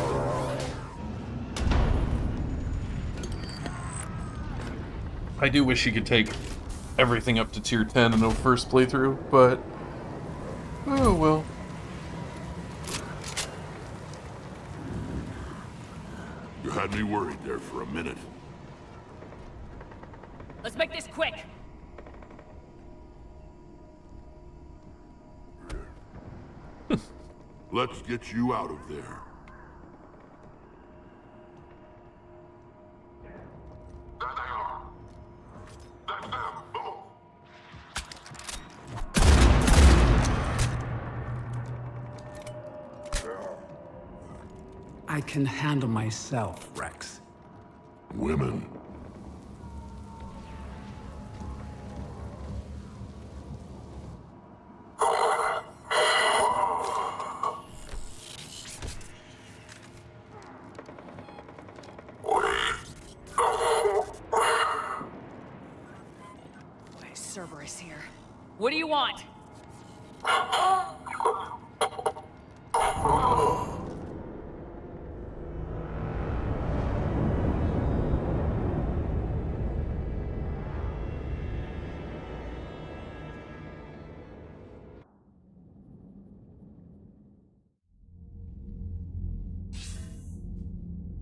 I do wish you could take everything up to tier 10 in a first playthrough, but oh well. You had me worried there for a minute. Let's make this quick. Let's get you out of there. There they are. That's them. Move. I can handle myself, Rex. Women. Cerberus here. What do you want?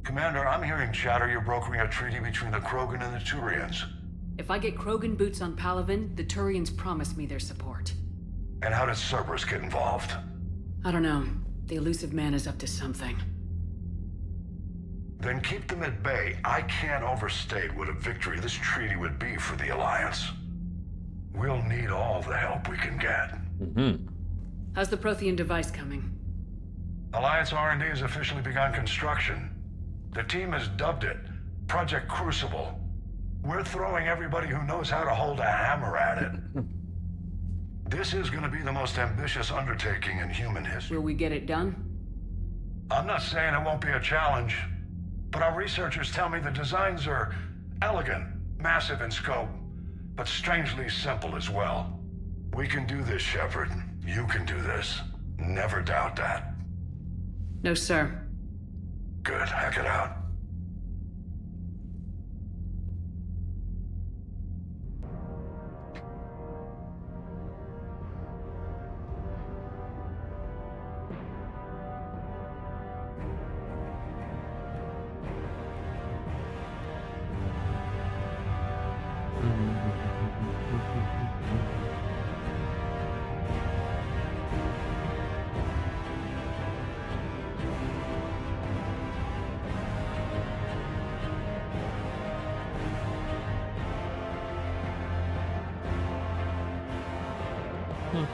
Commander, I'm hearing chatter you're brokering a treaty between the Krogan and the Turians. If I get Krogan boots on Palaven, the Turians promise me their support. And how did Cerberus get involved? I don't know. The elusive man is up to something. Then keep them at bay. I can't overstate what a victory this treaty would be for the Alliance. We'll need all the help we can get. How's the Prothean device coming? Alliance R&D has officially begun construction. The team has dubbed it Project Crucible. We're throwing everybody who knows how to hold a hammer at it. This is going to be the most ambitious undertaking in human history. Will we get it done? I'm not saying it won't be a challenge, but our researchers tell me the designs are elegant, massive in scope, but strangely simple as well. We can do this, Shepard. You can do this. Never doubt that. No, sir. Good. Hack it out.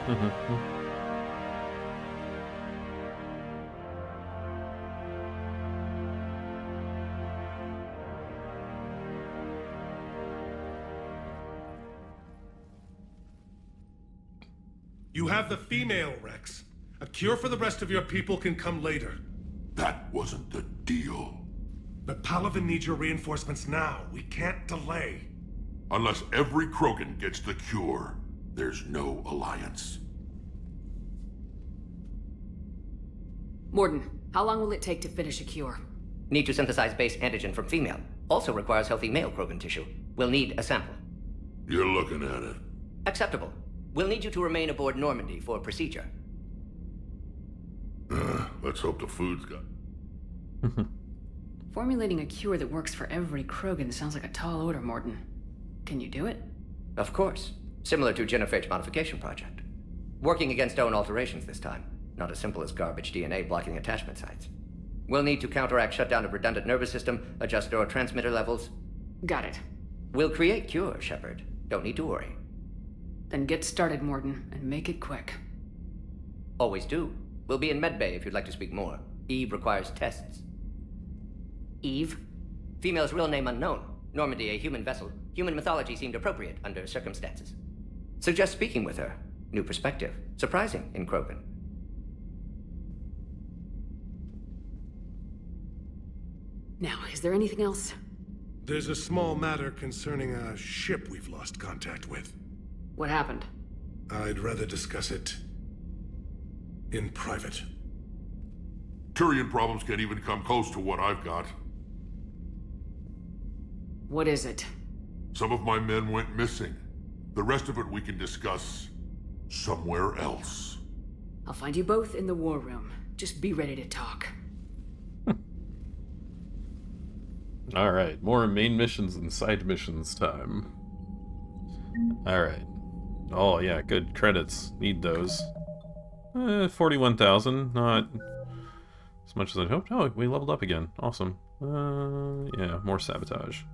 You have the female, Rex. A cure for the rest of your people can come later. That wasn't the deal. But Palaven needs your reinforcements now. We can't delay. Unless every Krogan gets the cure, there's no alliance. Morden, how long will it take to finish a cure? Need to synthesize base antigen from female. Also requires healthy male Krogan tissue. We'll need a sample. You're looking at it. Acceptable. We'll need you to remain aboard Normandy for procedure. Let's hope the food's got... Formulating a cure that works for every Krogan sounds like a tall order, Morden. Can you do it? Of course. Similar to Genophage modification project. Working against own alterations this time. Not as simple as garbage DNA blocking attachment sites. We'll need to counteract shutdown of redundant nervous system, adjust neurotransmitter levels. Got it. We'll create cure, Shepard. Don't need to worry. Then get started, Morden, and make it quick. Always do. We'll be in medbay if you'd like to speak more. Eve requires tests. Eve? Female's real name unknown. Normandy, a human vessel. Human mythology seemed appropriate under circumstances. Suggest speaking with her. New perspective. Surprising in Krogan. Now, is there anything else? There's a small matter concerning a ship we've lost contact with. What happened? I'd rather discuss it in private. Turian problems can't even come close to what I've got. What is it? Some of my men went missing. The rest of it we can discuss somewhere else. I'll find you both in the war room. Just be ready to talk. Alright, more main missions and side missions time. Alright. Oh yeah, good credits. Need those. 41,000, not as much as I'd hoped. Oh, we leveled up again. Awesome. Yeah, more sabotage.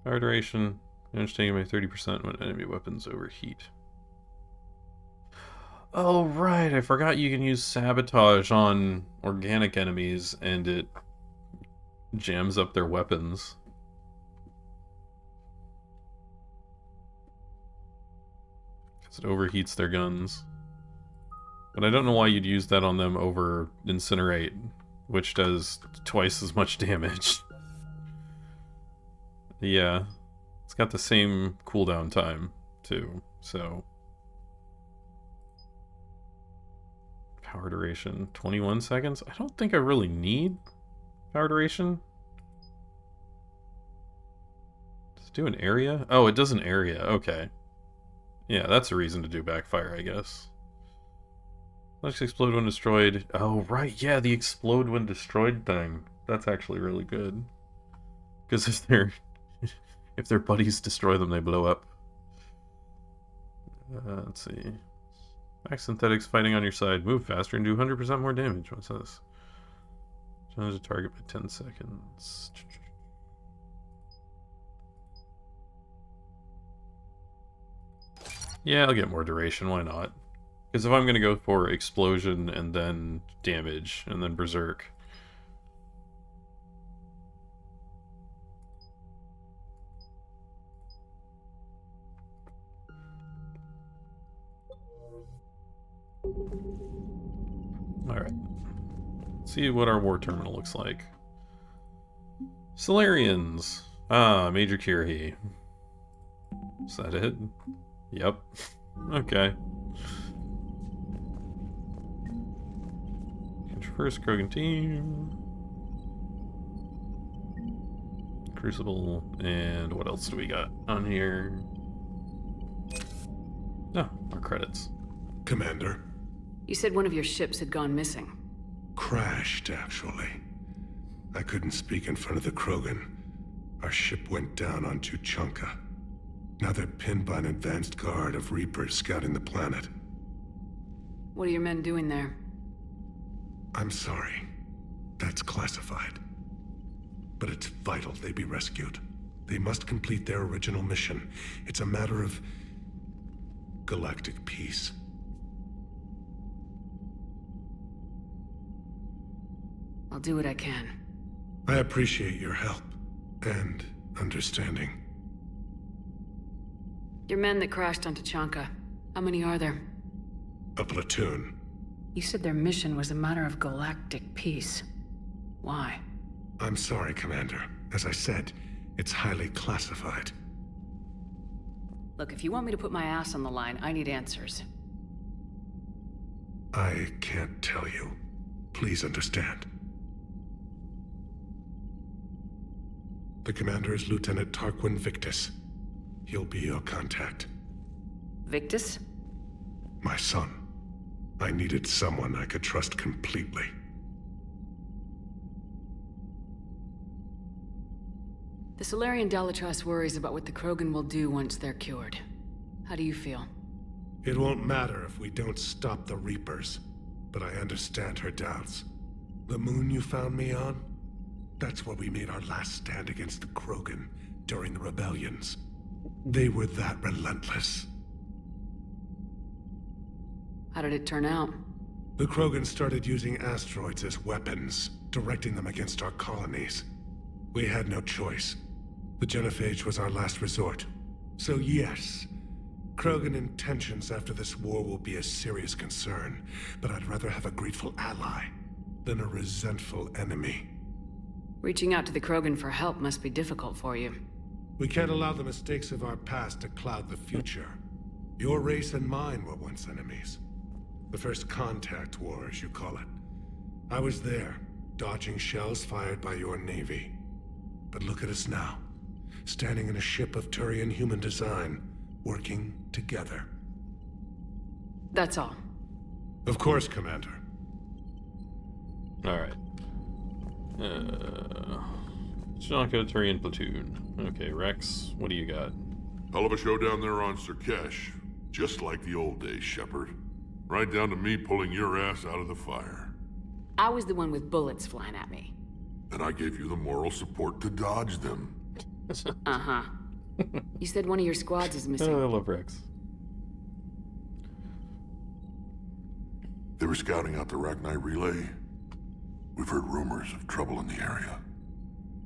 Fire duration. Damage taken by 30% when enemy weapons overheat. Oh right, I forgot you can use sabotage on organic enemies and it jams up their weapons. Because it overheats their guns. But I don't know why you'd use that on them over Incinerate, which does twice as much damage. Yeah. It's got the same cooldown time, too, so... Power duration, 21 seconds? I don't think I really need power duration. Does it do an area? Oh, it does an area, okay. Yeah, that's a reason to do backfire, I guess. Let's explode when destroyed. Oh, right, yeah, the explode when destroyed thing. That's actually really good. Because if their buddies destroy them, they blow up. Let's see. Max synthetics fighting on your side. Move faster and do 100% more damage. What's this? Change the target by 10 seconds. Yeah, I'll get more duration. Why not? Because if I'm going to go for explosion and then damage and then berserk. Alright. Let's see what our war terminal looks like. Solarians. Ah, Major Kirhi. Is that it? Yep. Okay. First Krogan team. Crucible. And what else do we got on here? Oh, our credits. Commander. You said one of your ships had gone missing. Crashed, actually. I couldn't speak in front of the Krogan. Our ship went down on Tuchanka. Now they're pinned by an advanced guard of Reapers scouting the planet. What are your men doing there? I'm sorry. That's classified. But it's vital they be rescued. They must complete their original mission. It's a matter of galactic peace. I'll do what I can. I appreciate your help and understanding. Your men that crashed onto Chanka, how many are there? A platoon. You said their mission was a matter of galactic peace. Why? I'm sorry, Commander. As I said, it's highly classified. Look, if you want me to put my ass on the line, I need answers. I can't tell you. Please understand. The commander is Lieutenant Tarquin Victus. He'll be your contact. Victus? My son. I needed someone I could trust completely. The Solarian Dalatrass worries about what the Krogan will do once they're cured. How do you feel? It won't matter if we don't stop the Reapers, but I understand her doubts. The moon you found me on? That's where we made our last stand against the Krogan during the rebellions. They were that relentless. How did it turn out? The Krogan started using asteroids as weapons, directing them against our colonies. We had no choice. The genophage was our last resort. So yes, Krogan intentions after this war will be a serious concern, but I'd rather have a grateful ally than a resentful enemy. Reaching out to the Krogan for help must be difficult for you. We can't allow the mistakes of our past to cloud the future. Your race and mine were once enemies. The first contact war, as you call it. I was there, dodging shells fired by your navy. But look at us now, standing in a ship of Turian human design, working together. That's all. Of course, Commander. Alright. Chanka Turian platoon. Okay, Rex, what do you got? Hell of a show down there on Sur'Kesh. Just like the old days, Shepard. Right down to me pulling your ass out of the fire. I was the one with bullets flying at me. And I gave you the moral support to dodge them. Uh-huh. You said one of your squads is missing. Oh, I love Rex. They were scouting out the Rachni relay. We've heard rumors of trouble in the area.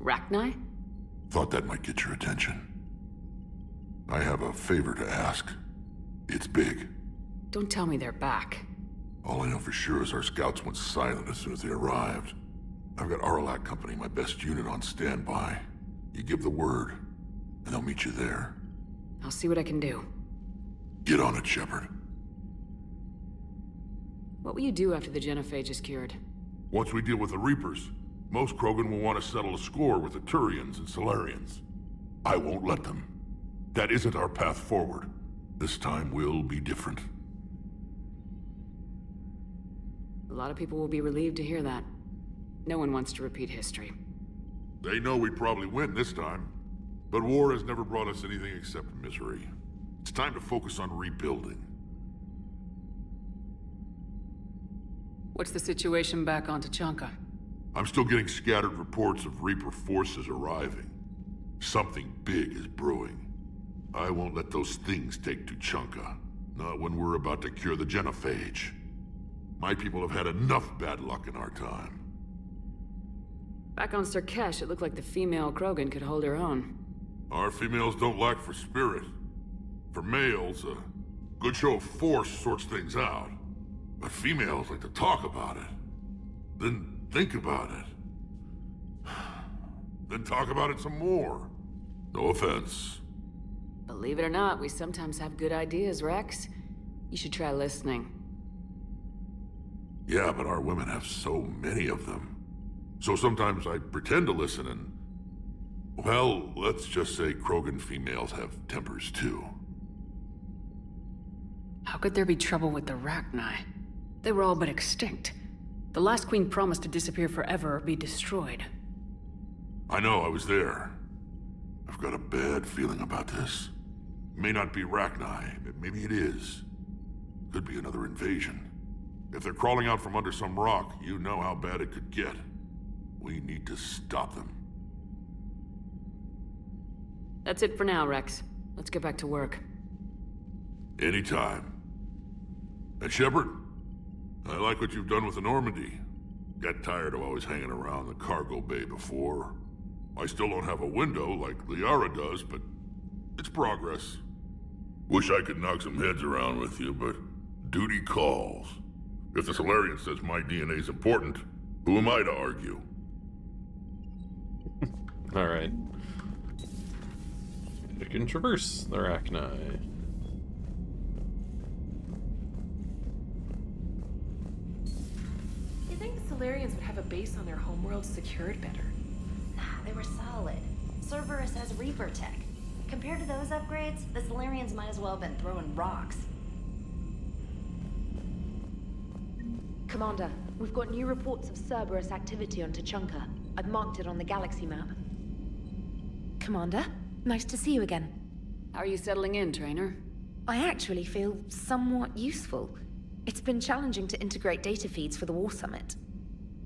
Rachni? Thought that might get your attention. I have a favor to ask. It's big. Don't tell me they're back. All I know for sure is our scouts went silent as soon as they arrived. I've got Aralak Company, my best unit, on standby. You give the word, and they'll meet you there. I'll see what I can do. Get on it, Shepard. What will you do after the genophage is cured? Once we deal with the Reapers, most Krogan will want to settle a score with the Turians and Solarians. I won't let them. That isn't our path forward. This time will be different. A lot of people will be relieved to hear that. No one wants to repeat history. They know we probably win this time. But war has never brought us anything except misery. It's time to focus on rebuilding. What's the situation back on Tachanka? I'm still getting scattered reports of Reaper forces arriving. Something big is brewing. I won't let those things take Tuchanka. Not when we're about to cure the genophage. My people have had enough bad luck in our time. Back on Sur'Kesh, it looked like the female Krogan could hold her own. Our females don't lack for spirit. For males, a good show of force sorts things out. But females like to talk about it. Then think about it. Then talk about it some more. No offense. Believe it or not, we sometimes have good ideas, Rex. You should try listening. Yeah, but our women have so many of them. So sometimes I pretend to listen and... Well, let's just say Krogan females have tempers too. How could there be trouble with the Rachni? They were all but extinct. The last queen promised to disappear forever or be destroyed. I know, I was there. I've got a bad feeling about this. May not be Rachni, but maybe it is. Could be another invasion. If they're crawling out from under some rock, you know how bad it could get. We need to stop them. That's it for now, Rex. Let's get back to work. Anytime. And Shepard, I like what you've done with the Normandy. Got tired of always hanging around the cargo bay before. I still don't have a window like Liara does, but it's progress. Wish I could knock some heads around with you, but duty calls. If the Solarian says my DNA's important, who am I to argue? Alright. You can traverse the Arachni. You think Solarians would have a base on their homeworld secured better? Nah, they were solid. Cerberus has Reaper tech. Compared to those upgrades, the Solarians might as well have been throwing rocks. Commander, we've got new reports of Cerberus activity on Tuchanka. I've marked it on the galaxy map. Commander, nice to see you again. How are you settling in, Trainer? I actually feel somewhat useful. It's been challenging to integrate data feeds for the War Summit.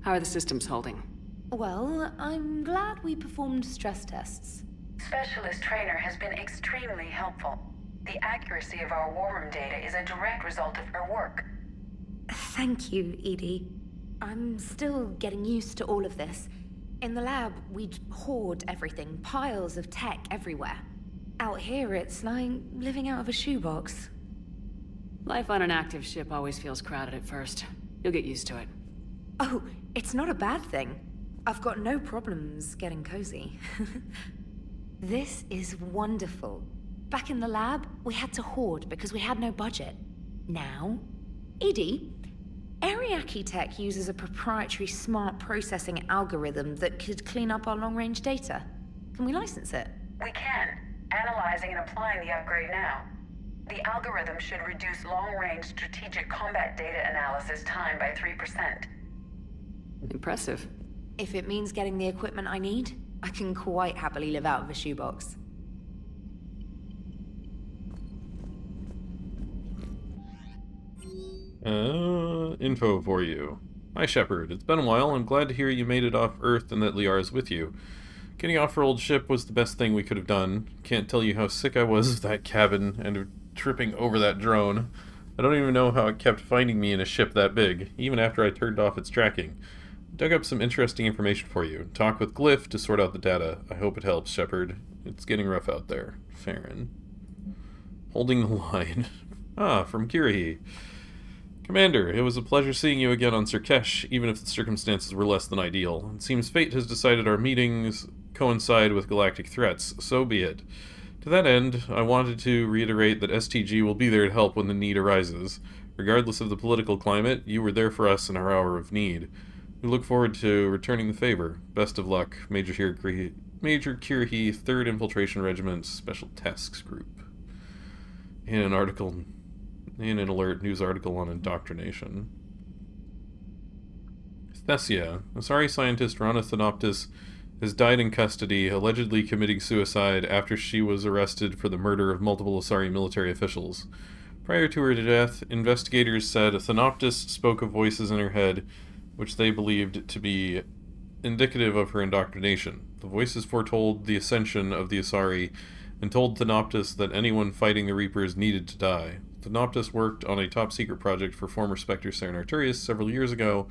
How are the systems holding? Well, I'm glad we performed stress tests. Specialist Trainer has been extremely helpful. The accuracy of our war room data is a direct result of her work. Thank you, Edie. I'm still getting used to all of this. In the lab, we'd hoard everything, piles of tech everywhere. Out here, it's like living out of a shoebox. Life on an active ship always feels crowded at first. You'll get used to it. Oh, it's not a bad thing. I've got no problems getting cozy. This is wonderful. Back in the lab, we had to hoard because we had no budget. Now, Edie, Ariake Tech uses a proprietary smart processing algorithm that could clean up our long-range data. Can we license it? We can. Analyzing and applying the upgrade now. The algorithm should reduce long-range strategic combat data analysis time by 3%. Impressive. If it means getting the equipment I need, I can quite happily live out of a shoebox. Info for you. Hi, Shepard. It's been a while. I'm glad to hear you made it off Earth and that Liara's with you. Getting off her old ship was the best thing we could have done. Can't tell you how sick I was of that cabin and of tripping over that drone. I don't even know how it kept finding me in a ship that big, even after I turned off its tracking. Dug up some interesting information for you. Talk with Glyph to sort out the data. I hope it helps, Shepard. It's getting rough out there. Farron. Holding the line. From Kirihi. Commander, it was a pleasure seeing you again on Sur'Kesh, even if the circumstances were less than ideal. It seems fate has decided our meetings coincide with galactic threats. So be it. To that end, I wanted to reiterate that STG will be there to help when the need arises. Regardless of the political climate, you were there for us in our hour of need. We look forward to returning the favor. Best of luck, Major Kirihi, 3rd Infiltration Regiment Special Tasks Group. In an alert news article on indoctrination. Thesia, a sorry scientist Rana Thanoptis, has died in custody, allegedly committing suicide after she was arrested for the murder of multiple Asari military officials. Prior to her death, investigators said Thanoptis spoke of voices in her head which they believed to be indicative of her indoctrination. The voices foretold the ascension of the Asari and told Thanoptis that anyone fighting the Reapers needed to die. Thanoptis worked on a top-secret project for former Spectre Saren Arturius several years ago,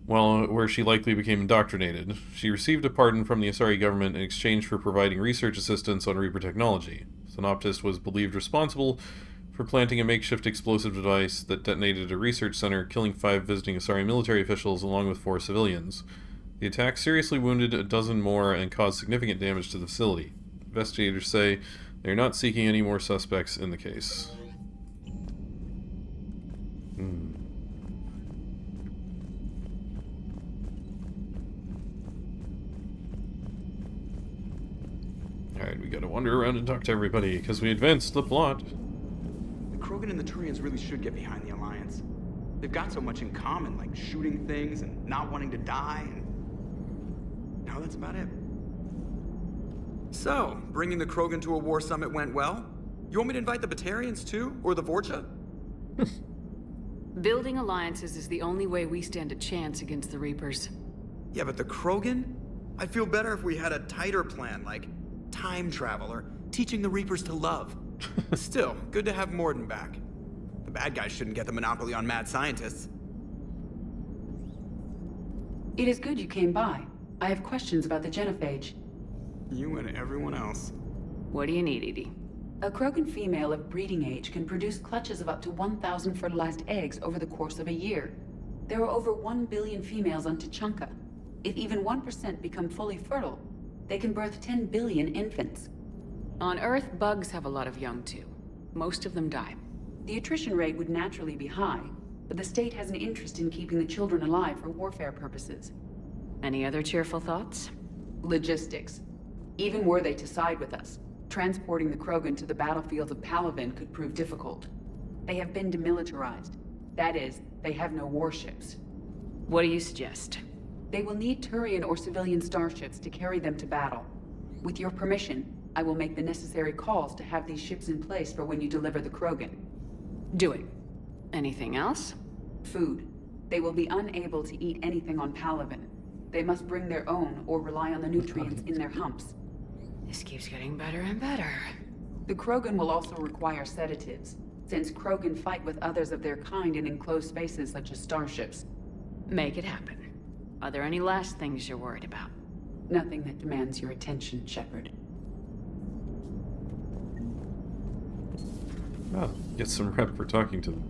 where she likely became indoctrinated. She received a pardon from the Asari government in exchange for providing research assistance on Reaper technology. Thanoptis was believed responsible for planting a makeshift explosive device that detonated at a research center, killing 5 visiting Asari military officials along with 4 civilians. The attack seriously wounded a dozen more and caused significant damage to the facility. Investigators say they are not seeking any more suspects in the case. Alright, we gotta wander around and talk to everybody, because we advanced the plot. The Krogan and the Turians really should get behind the Alliance. They've got so much in common, like shooting things and not wanting to die, and now that's about it. So, bringing the Krogan to a war summit went well? You want me to invite the Batarians too? Or the Vorcha? Building alliances is the only way we stand a chance against the Reapers. Yeah, but the Krogan? I'd feel better if we had a tighter plan, like time travel or teaching the Reapers to love. Still, good to have Morden back. The bad guys shouldn't get the monopoly on mad scientists. It is good you came by. I have questions about the genophage. You and everyone else. What do you need, Edie? A Krogan female of breeding age can produce clutches of up to 1,000 fertilized eggs over the course of a year. There are over 1 billion females on Tuchanka. If even 1% become fully fertile, they can birth 10 billion infants. On Earth, bugs have a lot of young too. Most of them die. The attrition rate would naturally be high, but the state has an interest in keeping the children alive for warfare purposes. Any other cheerful thoughts? Logistics. Even were they to side with us, transporting the Krogan to the battlefields of Palaven could prove difficult. They have been demilitarized. That is, they have no warships. What do you suggest? They will need Turian or civilian starships to carry them to battle. With your permission, I will make the necessary calls to have these ships in place for when you deliver the Krogan. Do it. Anything else? Food. They will be unable to eat anything on Palaven. They must bring their own or rely on the nutrients in their humps. This keeps getting better and better. The Krogan will also require sedatives, since Krogan fight with others of their kind in enclosed spaces such as starships. Make it happen. Are there any last things you're worried about? Nothing that demands your attention, Shepard. Oh, get some rep for talking to them.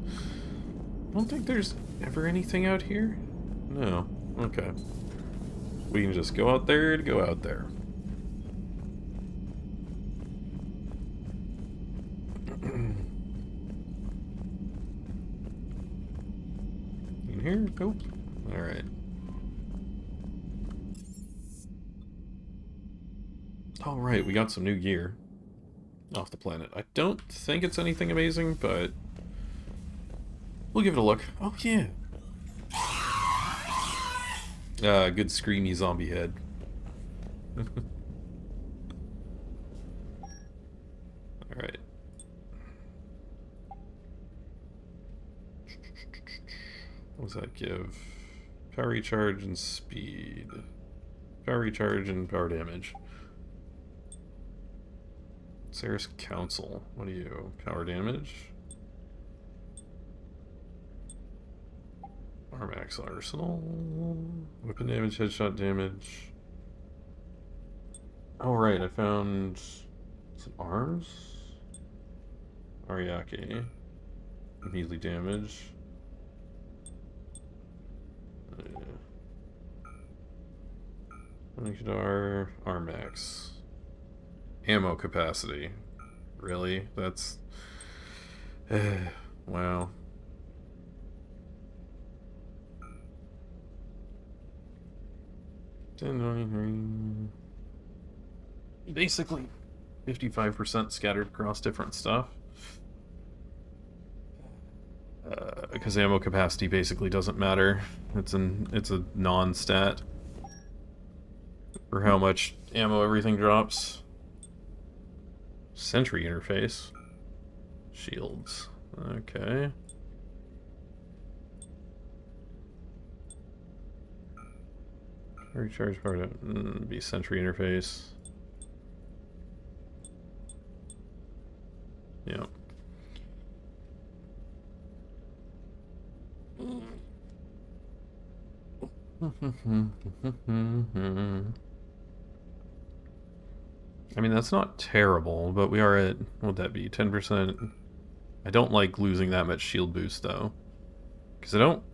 I don't think there's ever anything out here. No. Okay. We can just go out there to go out there. In here? Nope. Alright. Alright, we got some new gear off the planet. I don't think it's anything amazing, but we'll give it a look. Oh, yeah. Good screamy zombie head. Alright. What does that give? Power recharge and speed. Power recharge and power damage. Sur'Kesh Council. What are you? Power damage? Armax Arsenal. Weapon damage, headshot damage. Oh right, I found some arms. Ariake. Melee damage. Kadar, Armax. Ammo capacity. Really? That's... wow. Basically 55% scattered across different stuff. Because ammo capacity basically doesn't matter. It's a non-stat for how much ammo everything drops. Sentry interface. Shields. Okay. Recharge part of be sentry interface. Yeah. I mean, that's not terrible, but we are at, what would that be, 10%? I don't like losing that much shield boost, though. Because I don't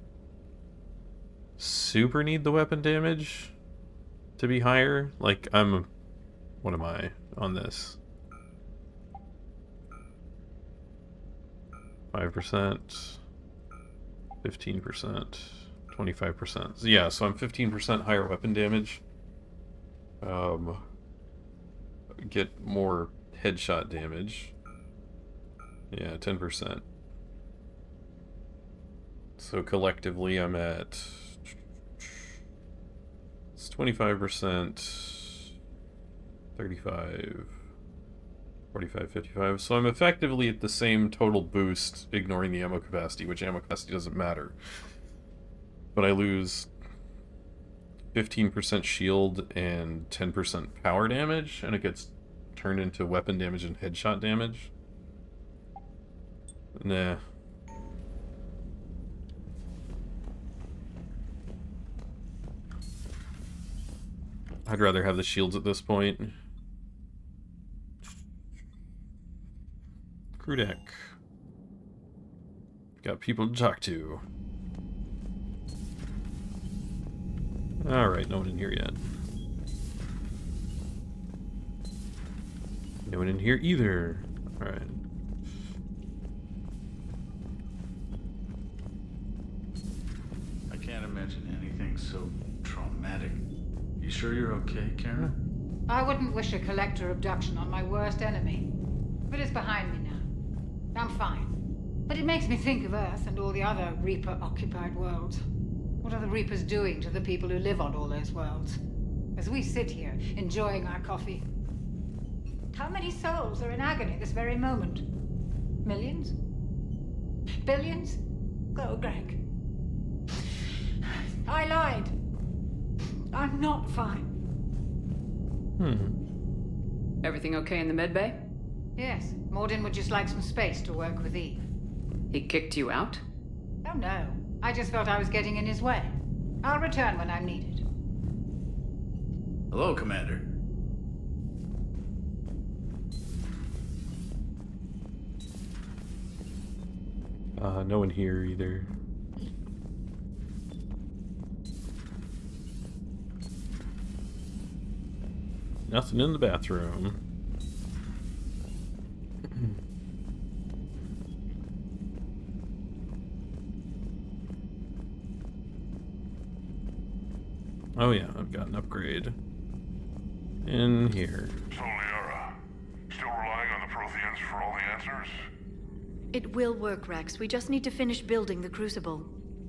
super need the weapon damage to be higher. Like, what am I on this? 5%, 15%, 25%. So yeah, so I'm 15% higher weapon damage. Get more headshot damage. Yeah, 10%. So collectively I'm at... it's 25%, 35, 45, 55. So I'm effectively at the same total boost, ignoring the ammo capacity, which ammo capacity doesn't matter. But I lose 15% shield and 10% power damage, and it gets turned into weapon damage and headshot damage. Nah. I'd rather have the shields at this point. Crew deck. Got people to talk to. Alright, no one in here yet. No one in here either. Alright. I can't imagine anything so traumatic. You sure you're okay, Karen? I wouldn't wish a collector abduction on my worst enemy. But it's behind me now. I'm fine. But it makes me think of Earth and all the other Reaper-occupied worlds. What are the Reapers doing to the people who live on all those worlds? As we sit here, enjoying our coffee. How many souls are in agony this very moment? Millions? Billions? Go, Greg. I lied. I'm not fine. Everything okay in the medbay? Yes, Morden would just like some space to work with Eve. He kicked you out? Oh no, I just felt I was getting in his way. I'll return when I'm needed. Hello, Commander. No one here either. Nothing in the bathroom. Oh yeah, I've got an upgrade. In here. So, Liara, still relying on the Protheans for all the answers? It will work, Rex. We just need to finish building the Crucible.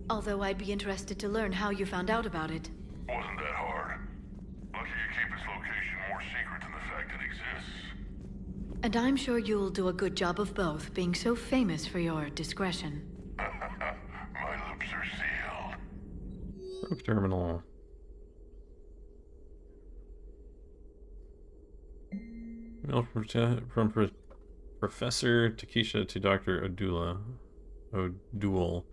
Although I'd be interested to learn how you found out about it. Wasn't that hard. Lucky you keep its location more secret than the fact it exists. And I'm sure you'll do a good job of both, being so famous for your discretion. My lips are sealed. Rogue terminal. Mail from Professor Takesha to Dr. O'Doul.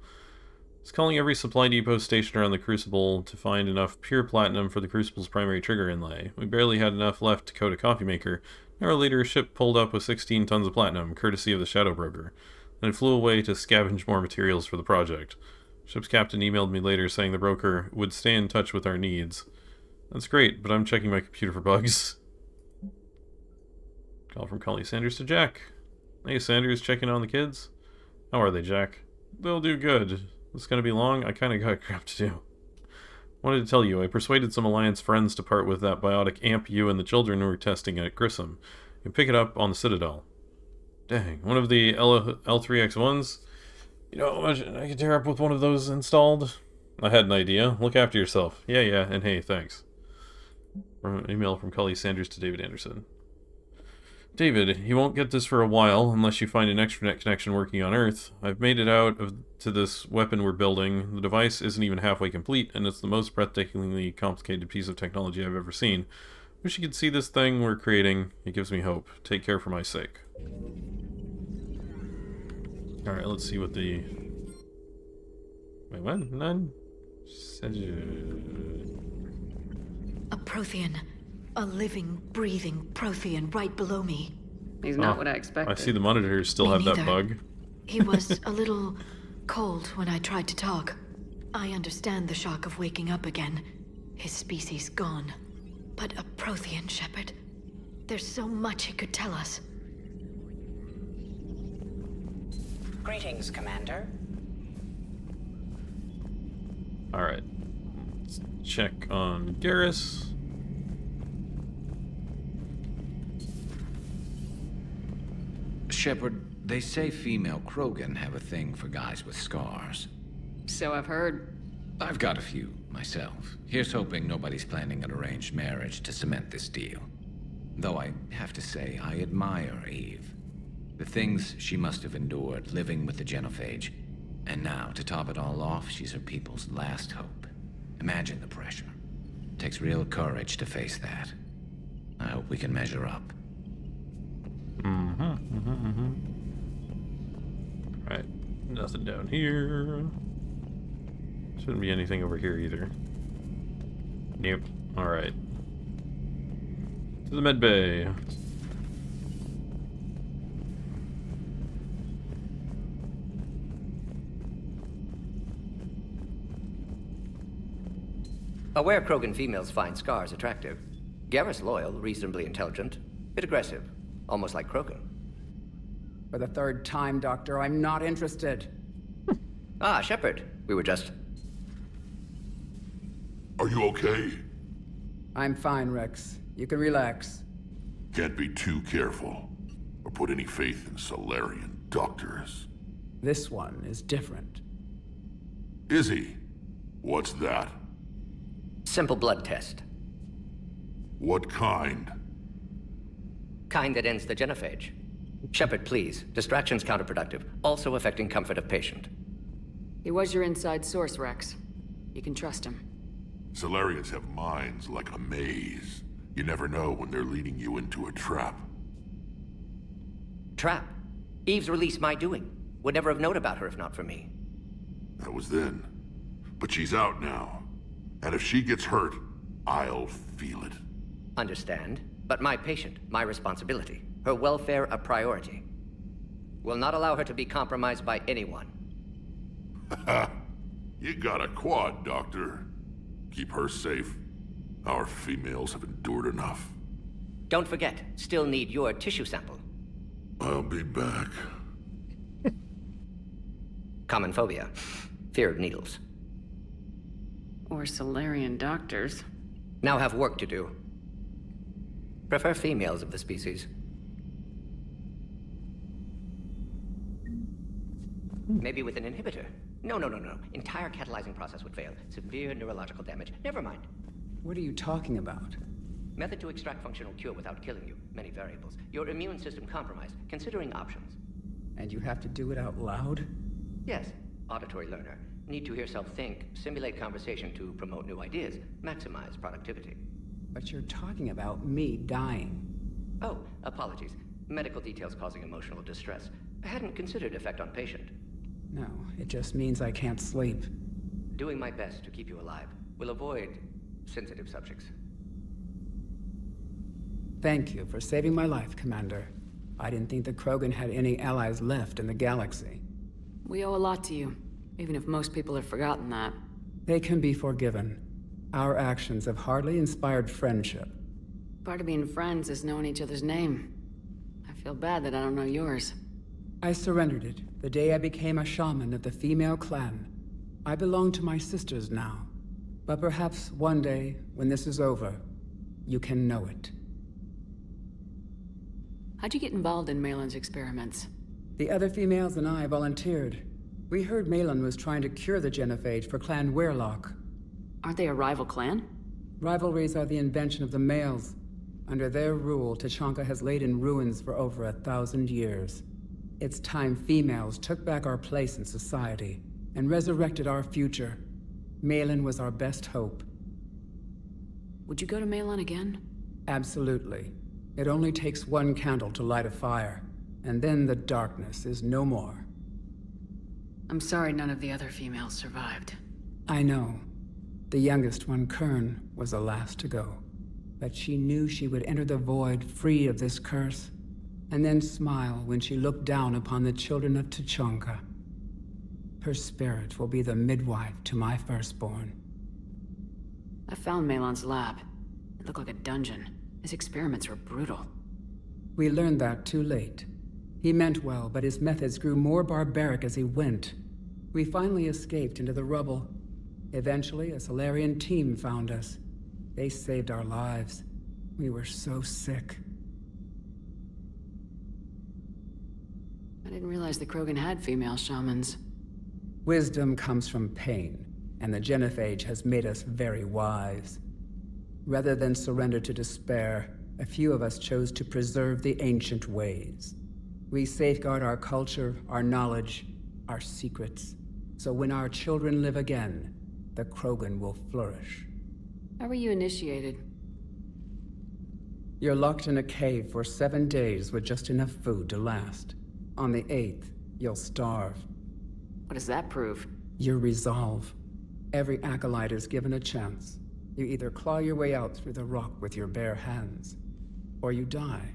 It's calling every supply depot station around the Crucible to find enough pure platinum for the Crucible's primary trigger inlay. We barely had enough left to coat a coffee maker. An hour later, a ship pulled up with 16 tons of platinum, courtesy of the Shadow Broker. Then it flew away to scavenge more materials for the project. Ship's captain emailed me later saying the broker would stay in touch with our needs. That's great, but I'm checking my computer for bugs. Call from Collie Sanders to Jack. Hey Sanders, checking on the kids? How are they, Jack? They'll do good. This gonna be long? I kinda got crap to do. Wanted to tell you, I persuaded some Alliance friends to part with that biotic amp you and the children who were testing at Grissom. You can pick it up on the Citadel. Dang, one of the L3X1s? You know, imagine I could tear up with one of those installed. I had an idea. Look after yourself. Yeah, and hey, thanks. Email from Collie Sanders to David Anderson. David, you won't get this for a while unless you find an extranet connection working on Earth. I've made it out to this weapon we're building. The device isn't even halfway complete, and it's the most breathtakingly complicated piece of technology I've ever seen. Wish you could see this thing we're creating. It gives me hope. Take care for my sake. Alright, let's see what the... Wait, what? None? A Prothean. A living, breathing Prothean right below me. He's not what I expected. I see the monitors still have that bug. He was a little cold when I tried to talk. I understand the shock of waking up again. His species gone. But a Prothean, Shepard. There's so much he could tell us. Greetings, Commander. Alright. Let's check on Garrus. Shepard, they say female Krogan have a thing for guys with scars. So I've heard. I've got a few, myself. Here's hoping nobody's planning an arranged marriage to cement this deal. Though I have to say, I admire Eve. The things she must have endured living with the Genophage. And now, to top it all off, she's her people's last hope. Imagine the pressure. Takes real courage to face that. I hope we can measure up. Right, nothing down here. Shouldn't be anything over here either. Nope. Alright. To the med bay. Aware Krogan females find scars attractive. Garrus loyal, reasonably intelligent, bit aggressive, almost like Krogan. For the third time, Doctor, I'm not interested. Ah, Shepard. We were just... Are you okay? I'm fine, Rex. You can relax. Can't be too careful, or put any faith in Solarian doctors. This one is different. Is he? What's that? Simple blood test. What kind? Kind that ends the genophage. Shepard, please. Distraction's counterproductive, also affecting comfort of patient. He was your inside source, Rex. You can trust him. Solarians have minds like a maze. You never know when they're leading you into a trap. Trap? Eve's release my doing. Would never have known about her if not for me. That was then. But she's out now. And if she gets hurt, I'll feel it. Understand. But my patient, my responsibility. Her welfare a priority. Will not allow her to be compromised by anyone. You got a quad, Doctor. Keep her safe. Our females have endured enough. Don't forget, still need your tissue sample. I'll be back. Common phobia. Fear of needles. Or Solarian doctors. Now have work to do. Prefer females of the species. Maybe with an inhibitor. No. Entire catalyzing process would fail. Severe neurological damage. Never mind. What are you talking about? Method to extract functional cure without killing you. Many variables. Your immune system compromised. Considering options. And you have to do it out loud? Yes. Auditory learner. Need to hear self think, simulate conversation to promote new ideas, maximize productivity. But you're talking about me dying. Oh, apologies. Medical details causing emotional distress. I hadn't considered effect on patient. No, it just means I can't sleep. Doing my best to keep you alive. Will avoid sensitive subjects. Thank you for saving my life, Commander. I didn't think the Krogan had any allies left in the galaxy. We owe a lot to you, even if most people have forgotten that. They can be forgiven. Our actions have hardly inspired friendship. Part of being friends is knowing each other's name. I feel bad that I don't know yours. I surrendered it the day I became a shaman of the female clan. I belong to my sisters now. But perhaps one day, when this is over, you can know it. How'd you get involved in Malin's experiments? The other females and I volunteered. We heard Malin was trying to cure the genophage for Clan Weirlock. Aren't they a rival clan? Rivalries are the invention of the males. Under their rule, Tachanka has laid in ruins for over 1,000 years. It's time females took back our place in society and resurrected our future. Malin was our best hope. Would you go to Malin again? Absolutely. It only takes one candle to light a fire, and then the darkness is no more. I'm sorry none of the other females survived. I know. The youngest one, Kern, was the last to go. But she knew she would enter the void free of this curse, and then smile when she looked down upon the children of Tachanka. Her spirit will be the midwife to my firstborn. I found Malin's lab. It looked like a dungeon. His experiments were brutal. We learned that too late. He meant well, but his methods grew more barbaric as he went. We finally escaped into the rubble. Eventually, a Solarian team found us. They saved our lives. We were so sick. I didn't realize the Krogan had female shamans. Wisdom comes from pain, and the genophage has made us very wise. Rather than surrender to despair, a few of us chose to preserve the ancient ways. We safeguard our culture, our knowledge, our secrets. So when our children live again, the Krogan will flourish. How were you initiated? You're locked in a cave for 7 days with just enough food to last. On the 8th, you'll starve. What does that prove? Your resolve. Every acolyte is given a chance. You either claw your way out through the rock with your bare hands, or you die.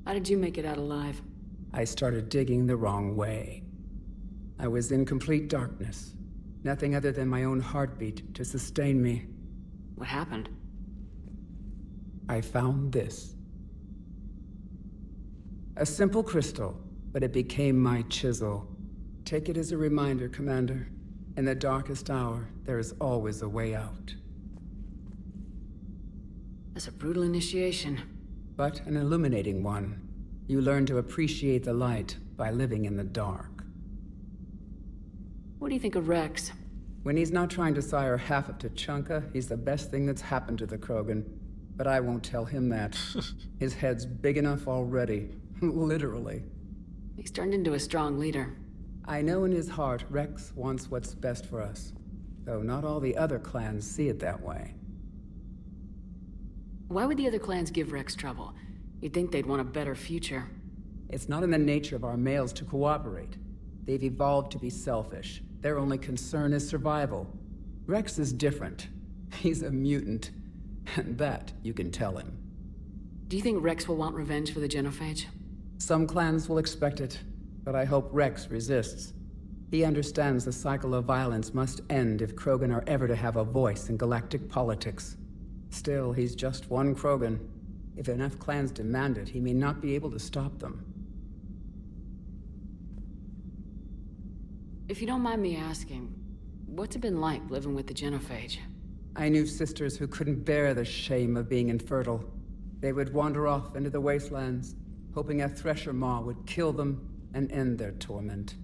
How did you make it out alive? I started digging the wrong way. I was in complete darkness. Nothing other than my own heartbeat to sustain me. What happened? I found this. A simple crystal, but it became my chisel. Take it as a reminder, Commander. In the darkest hour, there is always a way out. That's a brutal initiation. But an illuminating one. You learn to appreciate the light by living in the dark. What do you think of Rex? When he's not trying to sire half of Tuchanka, he's the best thing that's happened to the Krogan. But I won't tell him that. His head's big enough already. Literally. He's turned into a strong leader. I know in his heart Rex wants what's best for us. Though not all the other clans see it that way. Why would the other clans give Rex trouble? You'd think they'd want a better future. It's not in the nature of our males to cooperate. They've evolved to be selfish. Their only concern is survival. Rex is different. He's a mutant. And that you can tell him. Do you think Rex will want revenge for the genophage? Some clans will expect it, but I hope Rex resists. He understands the cycle of violence must end if Krogan are ever to have a voice in galactic politics. Still, he's just one Krogan. If enough clans demand it, he may not be able to stop them. If you don't mind me asking, what's it been like living with the genophage? I knew sisters who couldn't bear the shame of being infertile. They would wander off into the wastelands, hoping a Thresher Maw would kill them and end their torment.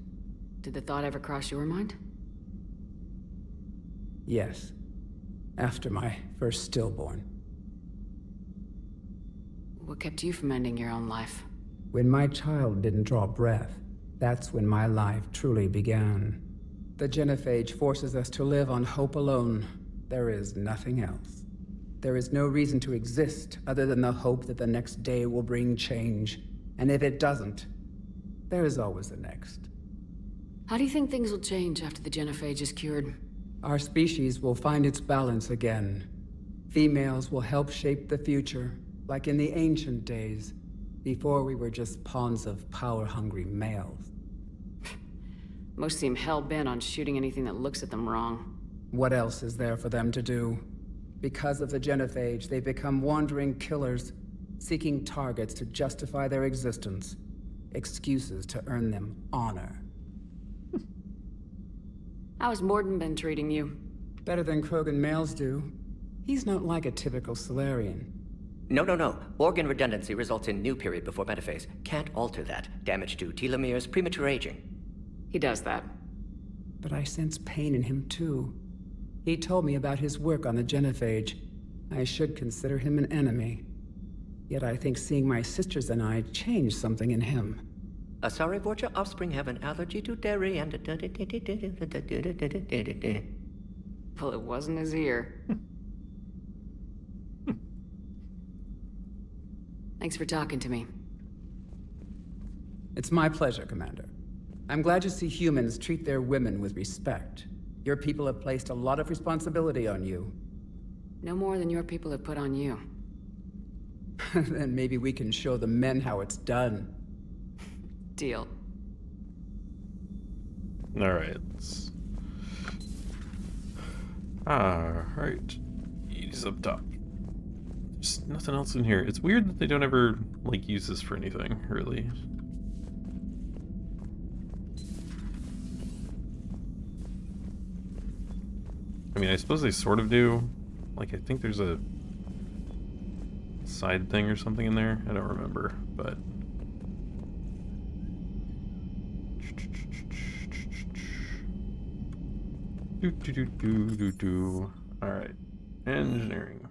Did the thought ever cross your mind? Yes. After my first stillborn. What kept you from ending your own life? When my child didn't draw breath, that's when my life truly began. The genophage forces us to live on hope alone. There is nothing else. There is no reason to exist other than the hope that the next day will bring change. And if it doesn't, there is always the next. How do you think things will change after the genophage is cured? Our species will find its balance again. Females will help shape the future, like in the ancient days, before we were just pawns of power-hungry males. Most seem hell-bent on shooting anything that looks at them wrong. What else is there for them to do? Because of the genophage, they become wandering killers, seeking targets to justify their existence. Excuses to earn them honor. How has Morden been treating you? Better than Krogan males do. He's not like a typical Solarian. No. Organ redundancy results in new period before metaphase. Can't alter that. Damage to telomeres, premature aging. He does that. But I sense pain in him too. He told me about his work on the genophage. I should consider him an enemy. Yet I think seeing my sisters and I changed something in him. Asari Vorcha offspring have an allergy to dairy and... Well, it wasn't his ear. Thanks for talking to me. It's my pleasure, Commander. I'm glad to see humans treat their women with respect. Your people have placed a lot of responsibility on you. No more than your people have put on you. Then maybe we can show the men how it's done. Deal. Alright. Alright. Ease up top. There's nothing else in here. It's weird that they don't ever, like, use this for anything, really. I mean, I suppose they sort of do. Like, I think there's a side thing or something in there. I don't remember, but... Alright. Engineering.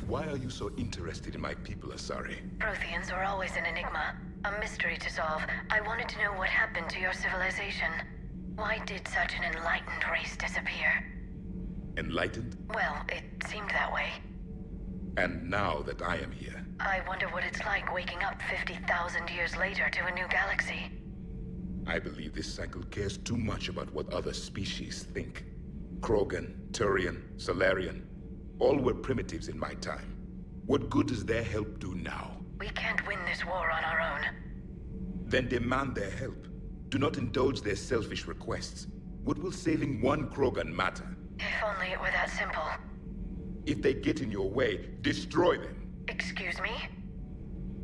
Why are you so interested in my people, Asari? Protheans were always an enigma, a mystery to solve. I wanted to know what happened to your civilization. Why did such an enlightened race disappear? Enlightened? Well, it seemed that way. And now that I am here... I wonder what it's like waking up 50,000 years later to a new galaxy. I believe this cycle cares too much about what other species think. Krogan, Turian, Solarian. All were primitives in my time. What good does their help do now? We can't win this war on our own. Then demand their help. Do not indulge their selfish requests. What will saving one Krogan matter? If only it were that simple. If they get in your way, destroy them. Excuse me?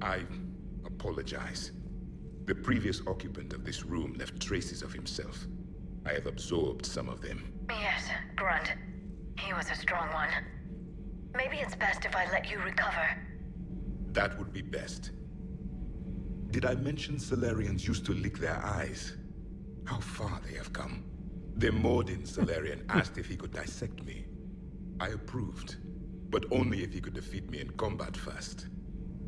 I apologize. The previous occupant of this room left traces of himself. I have absorbed some of them. Yes, Grunt. He was a strong one. Maybe it's best if I let you recover. That would be best. Did I mention Solarians used to lick their eyes? How far they have come. The Mordin Solarian asked if he could dissect me. I approved, but only if he could defeat me in combat first.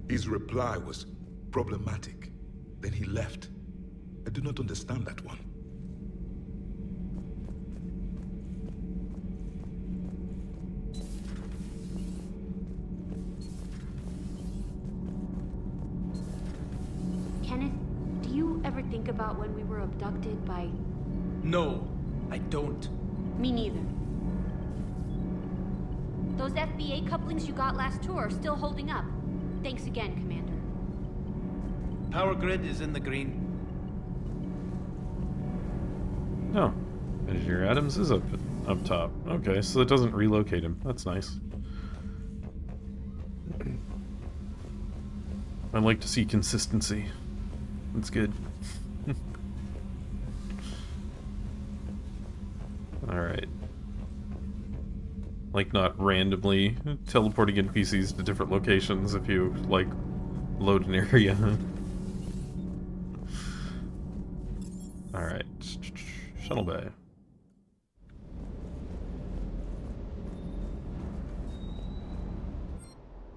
His reply was problematic. Then he left. I do not understand that one. Kenneth, do you ever think about when we were abducted by... No, I don't. Me neither. Those FBA couplings you got last tour are still holding up. Thanks again, Commander. Power grid is in the green. Oh, Engineer Adams is up top. Okay, so it doesn't relocate him. That's nice. I like to see consistency. That's good. Alright. Like, not randomly teleporting NPCs to different locations if you, like, load an area. Alright. Shuttle bay.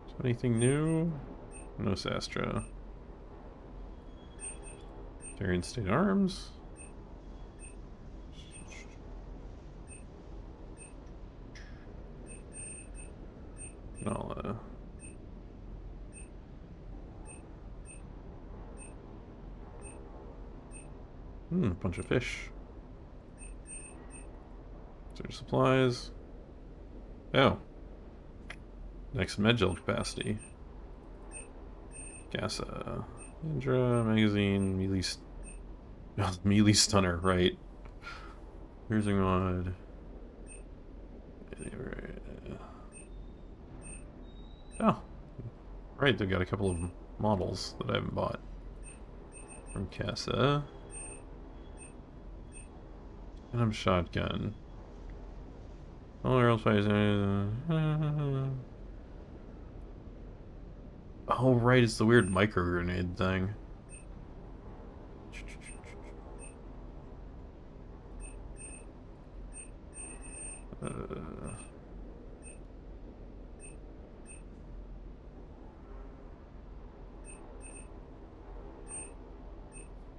Is there anything new? No Sastra. Turian State Arms. I'll, bunch of fish. Search supplies. Oh. Next medgel capacity. Gasa. Indra, magazine, melee stunner, right. Piercing mod. Oh. Right, they've got a couple of models that I haven't bought. From Casa. And I'm shotgun. All else fires. Oh, right, it's the weird micro grenade thing.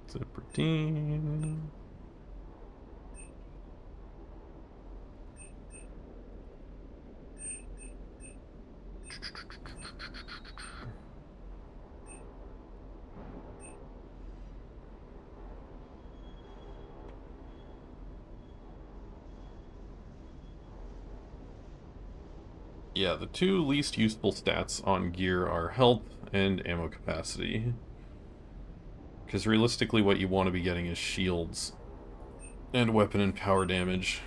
Zippertine. Yeah, the two least useful stats on gear are health and ammo capacity. Because realistically what you want to be getting is shields and weapon and power damage.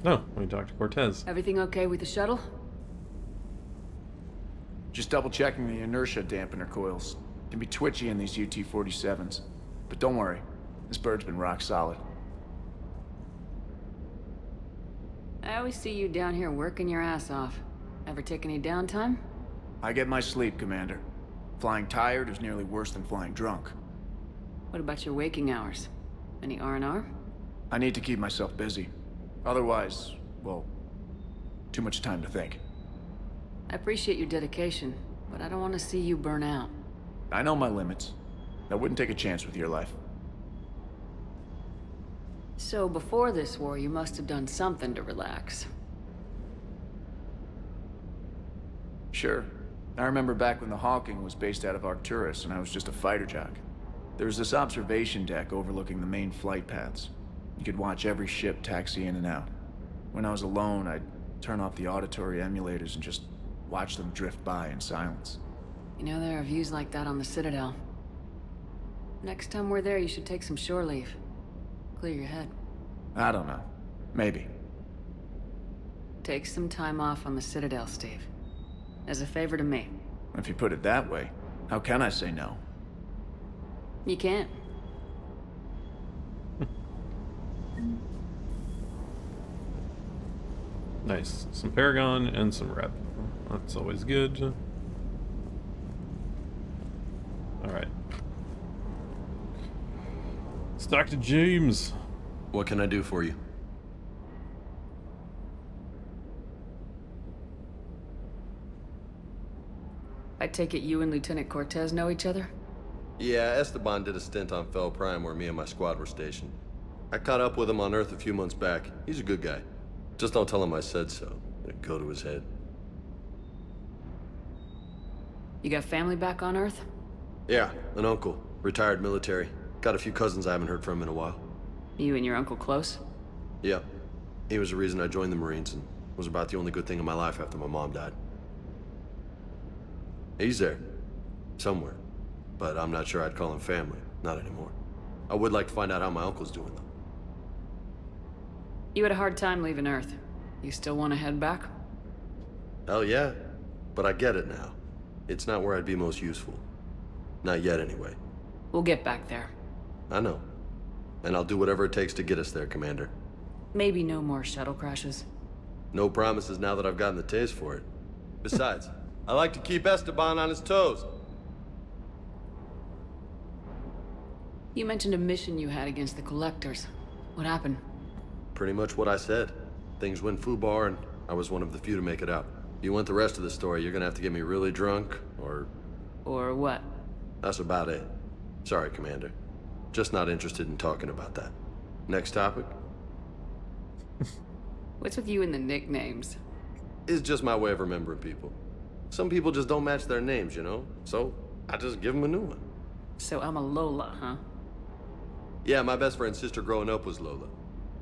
No, we talked to Cortez. Everything okay with the shuttle? Just double checking the inertia dampener coils. Can be twitchy in these UT-47s. But don't worry, this bird's been rock solid. I always see you down here working your ass off. Ever take any downtime? I get my sleep, Commander. Flying tired is nearly worse than flying drunk. What about your waking hours? Any R&R? I need to keep myself busy. Otherwise, well, too much time to think. I appreciate your dedication, but I don't want to see you burn out. I know my limits. I wouldn't take a chance with your life. So before this war, you must have done something to relax. Sure. I remember back when the Hawking was based out of Arcturus and I was just a fighter jock. There was this observation deck overlooking the main flight paths. You could watch every ship taxi in and out. When I was alone, I'd turn off the auditory emulators and just watch them drift by in silence. You know, there are views like that on the Citadel. Next time we're there, you should take some shore leave. Clear your head. I don't know. Maybe. Take some time off on the Citadel, Steve. As a favor to me. If you put it that way, how can I say no? You can't. Nice. Some Paragon and some Rep. That's always good. Alright. It's Dr. James. What can I do for you? I take it you and Lieutenant Cortez know each other? Yeah, Esteban did a stint on Fel Prime where me and my squad were stationed. I caught up with him on Earth a few months back. He's a good guy. Just don't tell him I said so. It'd go to his head. You got family back on Earth? Yeah, an uncle. Retired military. Got a few cousins I haven't heard from in a while. You and your uncle close? Yeah. He was the reason I joined the Marines and was about the only good thing in my life after my mom died. He's there. Somewhere. But I'm not sure I'd call him family. Not anymore. I would like to find out how my uncle's doing, though. You had a hard time leaving Earth. You still want to head back? Hell yeah. But I get it now. It's not where I'd be most useful. Not yet, anyway. We'll get back there. I know. And I'll do whatever it takes to get us there, Commander. Maybe no more shuttle crashes. No promises now that I've gotten the taste for it. Besides, I like to keep Esteban on his toes. You mentioned a mission you had against the Collectors. What happened? Pretty much what I said. Things went foobar, and I was one of the few to make it out. If you want the rest of the story, you're gonna have to get me really drunk, or... Or what? That's about it. Sorry, Commander. Just not interested in talking about that. Next topic? What's with you and the nicknames? It's just my way of remembering people. Some people just don't match their names, you know? So, I just give them a new one. So I'm a Lola, huh? Yeah, my best friend's sister growing up was Lola.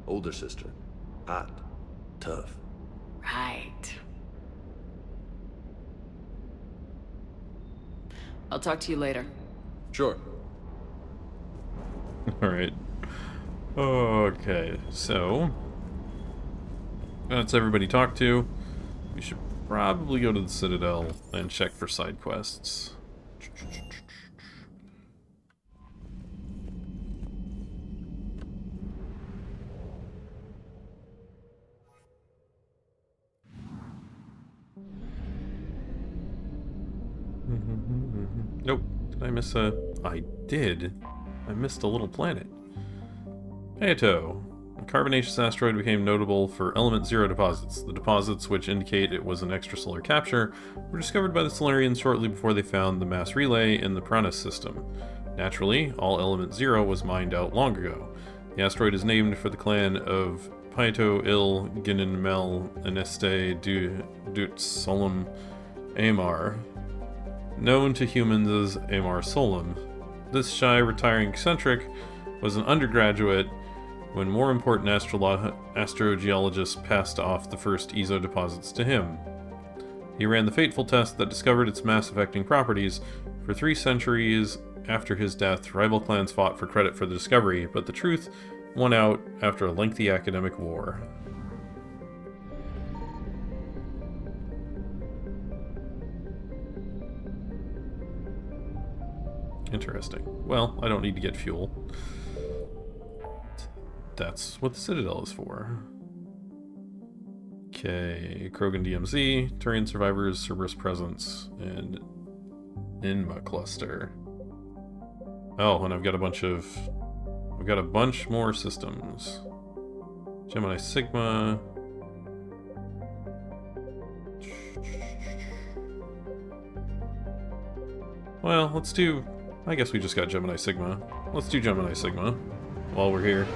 Older sister. Hot. Tough. Right. I'll talk to you later. Sure. Alright. Okay, so... that's everybody talked to. We should probably go to the Citadel and check for side quests. Nope. Did I miss a... I did. I missed a little planet. Paeto. A carbonaceous asteroid became notable for element 0 deposits. The deposits, which indicate it was an extrasolar capture, were discovered by the Solarians shortly before they found the mass relay in the Pranas system. Naturally, all element 0 was mined out long ago. The asteroid is named for the clan of Paeto Il Ginin Mel Aneste Dut Solum Amar, known to humans as Amar Solum. This shy, retiring eccentric was an undergraduate when more important astrogeologists passed off the first ESO deposits to him. He ran the fateful test that discovered its mass-affecting properties. For 3 centuries after his death, rival clans fought for credit for the discovery, but the truth won out after a lengthy academic war. Interesting. Well, I don't need to get fuel. That's what the Citadel is for. Okay, Krogan DMZ, Turian survivors, Cerberus presence, and Inma cluster. Oh, and I've got a bunch more systems. Gemini Sigma. Well, let's do... I guess we just got Gemini Sigma. Let's do Gemini Sigma while we're here.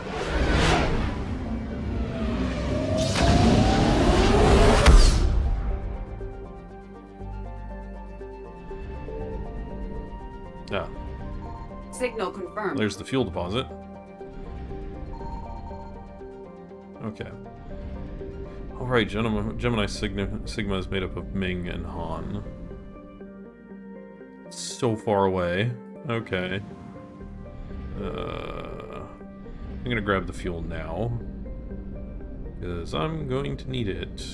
Ah. Signal confirmed. There's the fuel deposit. Okay. Alright, Gemini Sigma is made up of Ming and Han. It's so far away. Okay. I'm gonna grab the fuel now. Because I'm going to need it.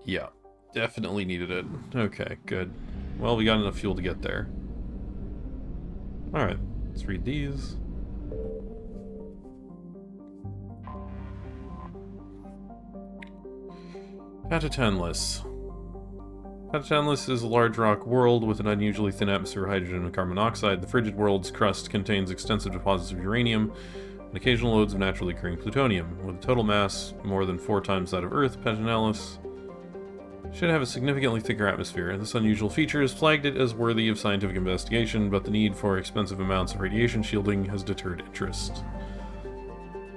Yeah. Definitely needed it. Okay, good. Well, we got enough fuel to get there. Alright, let's read these. Patatanlis. Patatanlis is a large rock world with an unusually thin atmosphere of hydrogen and carbon monoxide. The frigid world's crust contains extensive deposits of uranium and occasional loads of naturally occurring plutonium. With a total mass more than 4 times that of Earth, Patatanlis should have a significantly thicker atmosphere. This unusual feature has flagged it as worthy of scientific investigation, but the need for expensive amounts of radiation shielding has deterred interest.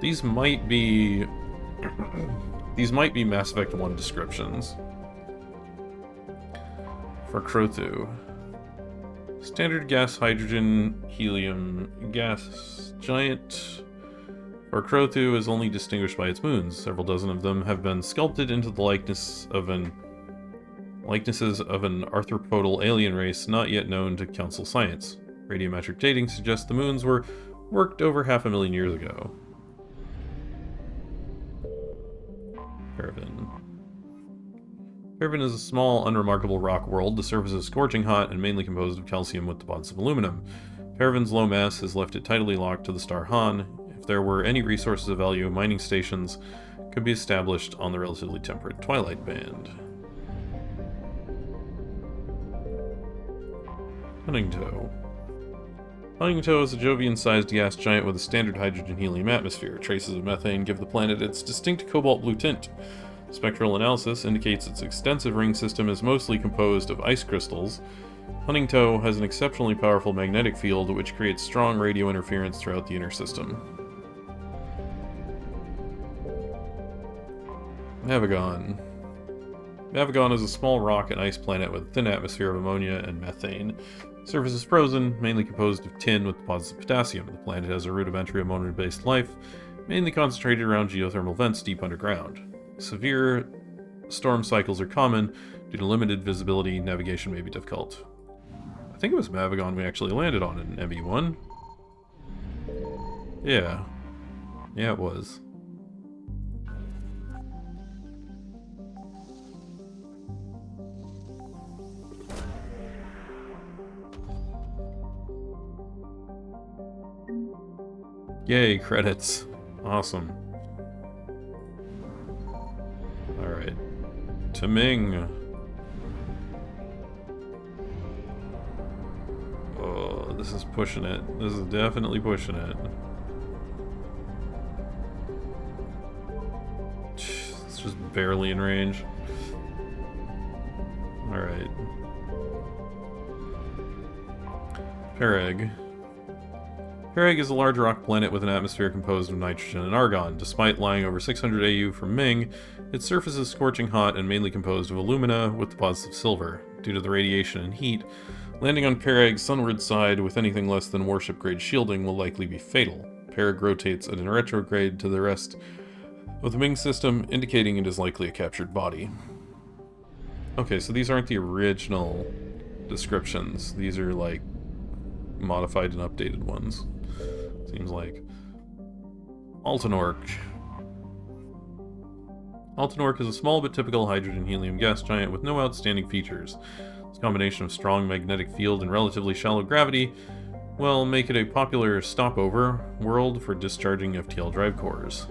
These might be... These might be Mass Effect 1 descriptions. For Crothu. Standard gas, hydrogen, helium, gas giant. For Crothu is only distinguished by its moons. Several dozen of them have been sculpted into the likenesses of an arthropodal alien race not yet known to Council science. Radiometric dating suggests the moons were worked over 500,000 years ago. Paraven. Paraven is a small, unremarkable rock world. The surface is scorching hot and mainly composed of calcium with deposits of aluminum. Paraven's low mass has left it tidally locked to the star Han. If there were any resources of value, mining stations could be established on the relatively temperate Twilight Band. Huntingtoe. Huntingtoe is a Jovian-sized gas giant with a standard hydrogen-helium atmosphere. Traces of methane give the planet its distinct cobalt blue tint. Spectral analysis indicates its extensive ring system is mostly composed of ice crystals. Huntingtoe has an exceptionally powerful magnetic field which creates strong radio interference throughout the inner system. Navagon. Navagon is a small rock and ice planet with a thin atmosphere of ammonia and methane. The surface is frozen, mainly composed of tin with deposits of potassium. The planet has a rudimentary ammonia-based life, mainly concentrated around geothermal vents deep underground. Severe storm cycles are common. Due to limited visibility, navigation may be difficult. I think it was Navagon we actually landed on in ME1. Yeah. Yeah, it was. Yay, credits. Awesome. Alright. To Ming. Oh, this is pushing it. This is definitely pushing it. It's just barely in range. Alright. Pereg. Pereg is a large rock planet with an atmosphere composed of nitrogen and argon. Despite lying over 600 AU from Ming, its surface is scorching hot and mainly composed of alumina with deposits of silver. Due to the radiation and heat, landing on Pereg's sunward side with anything less than warship-grade shielding will likely be fatal. Pereg rotates at a retrograde to the rest of the Ming system, indicating it is likely a captured body. Okay, so these aren't the original descriptions. These are, like, modified and updated ones. Seems like. Altenork. Altenork is a small but typical hydrogen-helium gas giant with no outstanding features. Its combination of strong magnetic field and relatively shallow gravity will make it a popular stopover world for discharging FTL drive cores.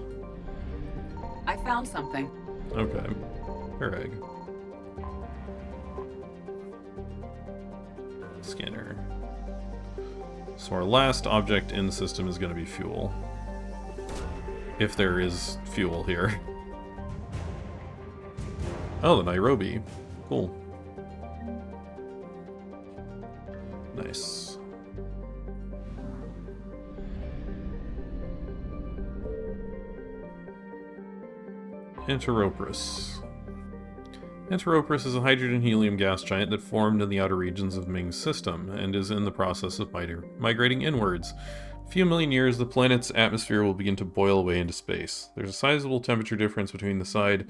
I found something. Okay. Pereg. Scanner. So our last object in the system is going to be fuel. If there is fuel here. Oh, the Nairobi. Cool. Nice. Enteroporus. Enteroporus is a hydrogen-helium gas giant that formed in the outer regions of Ming's system, and is in the process of migrating inwards. A few million years, the planet's atmosphere will begin to boil away into space. There's a sizable temperature difference between the side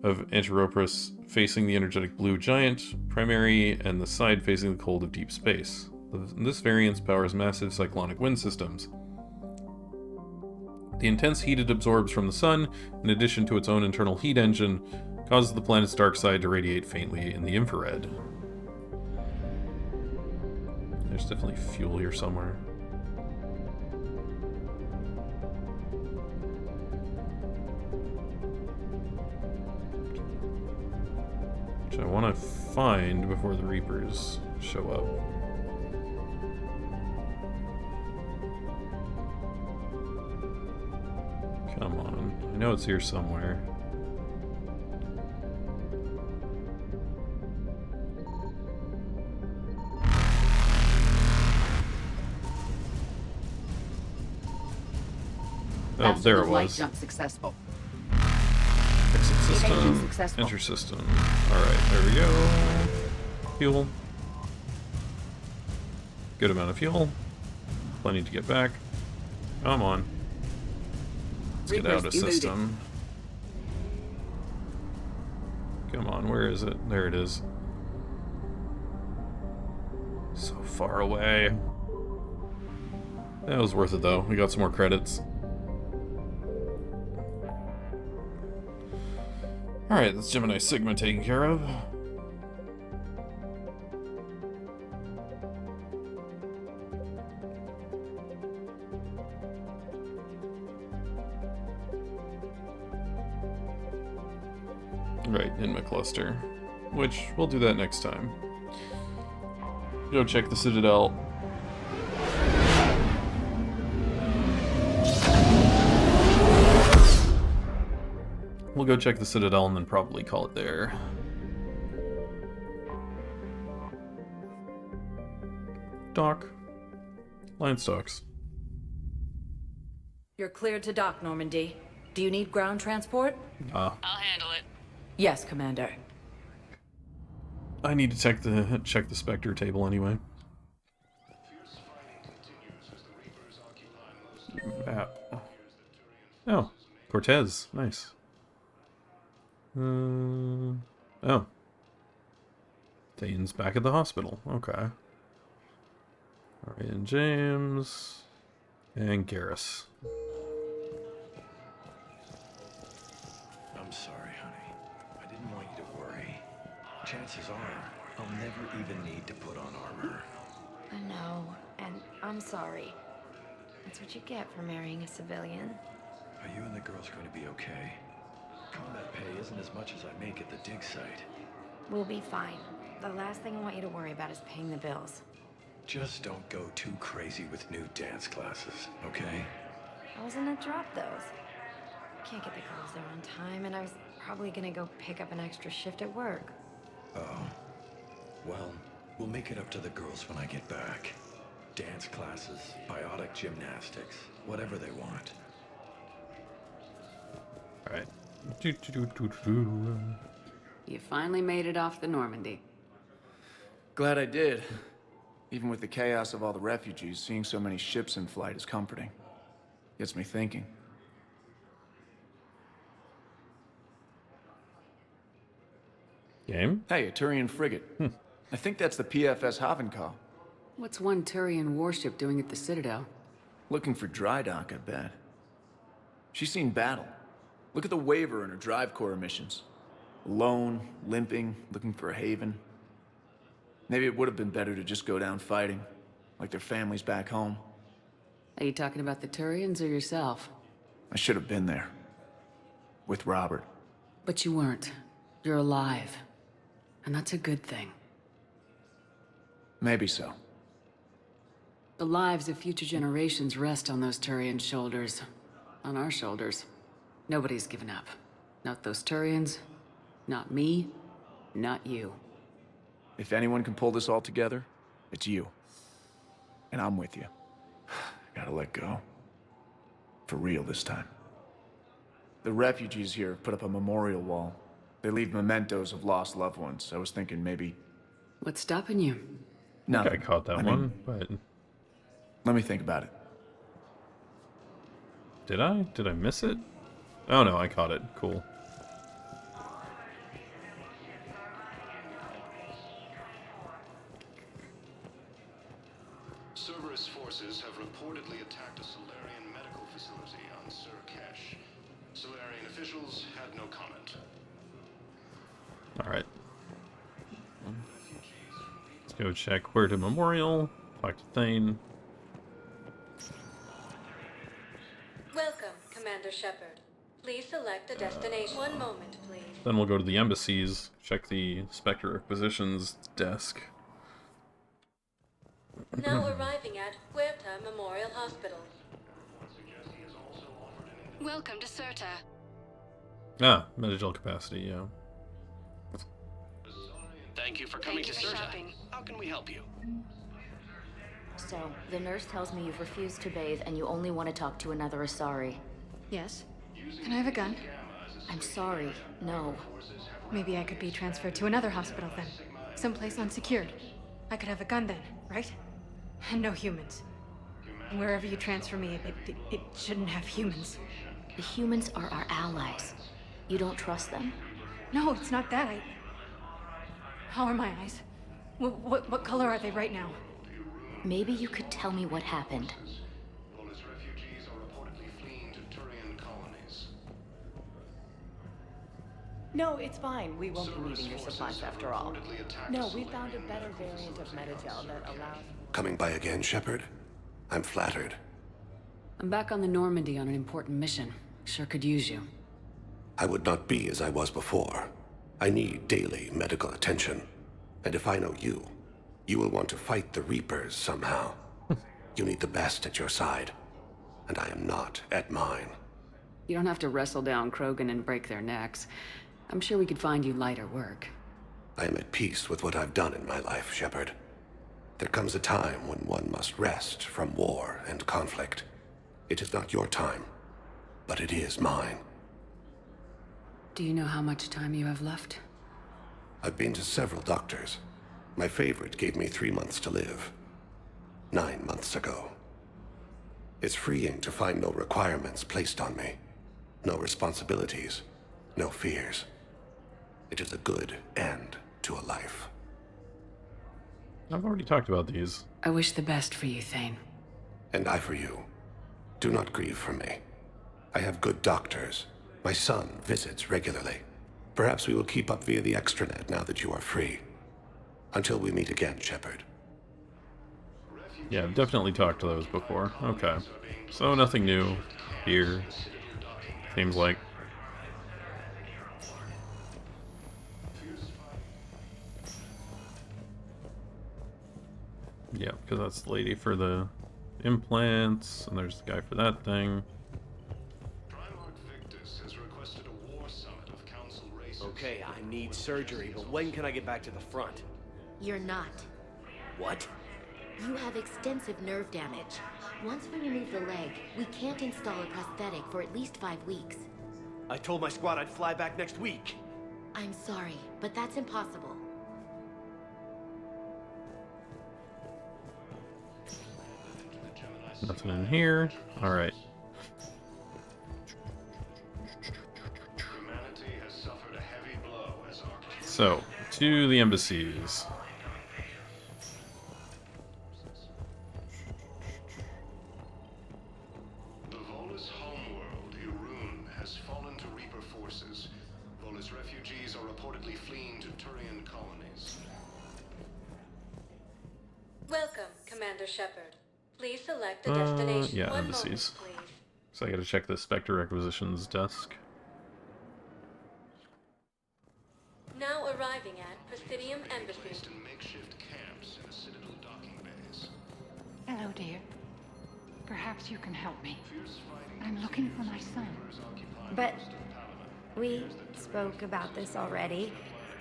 of Enteroporus facing the energetic blue giant primary and the side facing the cold of deep space. This variance powers massive cyclonic wind systems. The intense heat it absorbs from the sun, in addition to its own internal heat engine, causes the planet's dark side to radiate faintly in the infrared. There's definitely fuel here somewhere. Which I want to find before the Reapers show up. Come on. I know it's here somewhere. Oh, there it Light was. jump successful. Exit system. Evasion successful. Enter system. Alright, there we go. Fuel. Good amount of fuel. Plenty to get back. Come on. Let's get out of system. Come on, where is it? There it is. So far away. That was worth it though. We got some more credits. Alright, that's Gemini Sigma taken care of. Right, in my cluster. Which, we'll do that next time. Go check the Citadel. We'll go check the Citadel and then probably call it there. Dock. Line stocks. You're cleared to dock, Normandy. Do you need ground transport? I'll handle it. Yes, Commander. I need to check the Spectre table anyway. Map. Oh, Cortez. Nice. Oh. Dane's back at the hospital. Okay. Alright, and James. And Garrus. I'm sorry, honey. I didn't want you to worry. Chances are, I'll never even need to put on armor. I know, and I'm sorry. That's what you get for marrying a civilian. Are you and the girls going to be okay? Combat pay isn't as much as I make at the dig site. We'll be fine. The last thing I want you to worry about is paying the bills. Just don't go too crazy with new dance classes, okay? I was gonna drop those. Can't get the girls there on time, and I was probably gonna go pick up an extra shift at work. Oh. Well, we'll make it up to the girls when I get back. Dance classes, biotic gymnastics, whatever they want. Alright. You finally made it off the Normandy. Glad I did. Even with the chaos of all the refugees, seeing so many ships in flight is comforting. Gets me thinking. Game? Hey, a Turian frigate. I think that's the PFS Havenkal. What's one Turian warship doing at the Citadel? Looking for dry dock, I bet. She's seen battle. Look at the waiver in her drive core emissions. Alone, limping, looking for a haven. Maybe it would have been better to just go down fighting, like their families back home. Are you talking about the Turians or yourself? I should have been there. With Robert. But you weren't. You're alive. And that's a good thing. Maybe so. The lives of future generations rest on those Turian shoulders. On our shoulders. Nobody's given up. Not those Turians, not me, not you. If anyone can pull this all together, it's you. And I'm with you. Gotta let go. For real this time. The refugees here put up a memorial wall. They leave mementos of lost loved ones. I was thinking maybe... What's stopping you? I think I caught that one, but... Let me think about it. Did I? Did I miss it? Oh no, I caught it. Cool. Cerberus forces have reportedly attacked a Solarian medical facility on Sur'Kesh. Solarian officials had no comment. Alright. Let's go check where to Memorial. Talk to Thane. Welcome, Commander Shepard. Please select a destination. One moment, please. Then we'll go to the embassies. Check the Spectre Acquisitions desk. Now arriving at Huerta Memorial Hospital. Welcome to Surta. Ah, medical capacity, yeah. Thank you for coming to Surta. How can we help you? So, the nurse tells me you've refused to bathe and you only want to talk to another Asari. Yes. Can I have a gun? I'm sorry, no. Maybe I could be transferred to another hospital then. Someplace unsecured. I could have a gun then, right? And no humans. Wherever you transfer me, it shouldn't have humans. The humans are our allies. You don't trust them? No, it's not that. How are my eyes? What color are they right now? Maybe you could tell me what happened. Volus refugees are reportedly fleeing to Turian colonies. No, it's fine. We won't be needing your supplies after all. No, we found a better variant of Metagel that allows... Coming by again, Shepard? I'm flattered. I'm back on the Normandy on an important mission. Sure could use you. I would not be as I was before. I need daily medical attention. And if I know you, you will want to fight the Reapers somehow. You need the best at your side. And I am not at mine. You don't have to wrestle down Krogan and break their necks. I'm sure we could find you lighter work. I am at peace with what I've done in my life, Shepard. There comes a time when one must rest from war and conflict. It is not your time, but it is mine. Do you know how much time you have left? I've been to several doctors. My favorite gave me 3 months to live. 9 months ago. It's freeing to find no requirements placed on me. No responsibilities. No fears. It is a good end to a life. I've already talked about these. I wish the best for you, Thane. And I for you. Do not grieve for me. I have good doctors. My son visits regularly. Perhaps we will keep up via the extranet now that you are free. Until we meet again, Shepard. Yeah, I've definitely talked to those before. Okay. So nothing new here. Seems like. Yeah, because that's the lady for the implants, and there's the guy for that thing. Okay, I need surgery, but when can I get back to the front? You're not. What? You have extensive nerve damage. Once we remove the leg, we can't install a prosthetic for at least 5 weeks. I told my squad I'd fly back next week. I'm sorry, but that's impossible. Nothing in here. Alright. So, to the embassies. The Volus homeworld, Irun, has fallen to Reaper forces. Volus refugees are reportedly fleeing to Turian colonies. Welcome, Commander Shepard. Please select a destination. Yeah, One embassies. moment, please. So I gotta check the Spectre Acquisitions desk. Now arriving at Presidium Embassy. Placed in makeshift camps in a citadel Perhaps you can help me. I'm looking for my son. But we spoke about this already.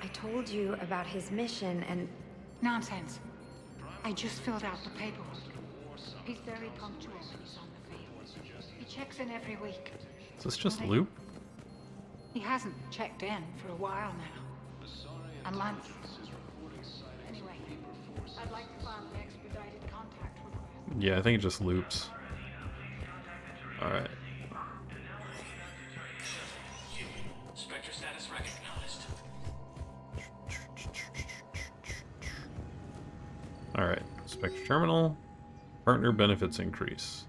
I told you about his mission and... Nonsense. I just filled out the paperwork. He's very punctual when he's on the field. He checks in every week. Is this just Loop? He hasn't checked in for a while now. A month. Anyway, I'd like to file an expedited contact request. Yeah, I think it just loops. Alright. Spectre status recognized. Alright. Spectre Terminal. Partner benefits increase.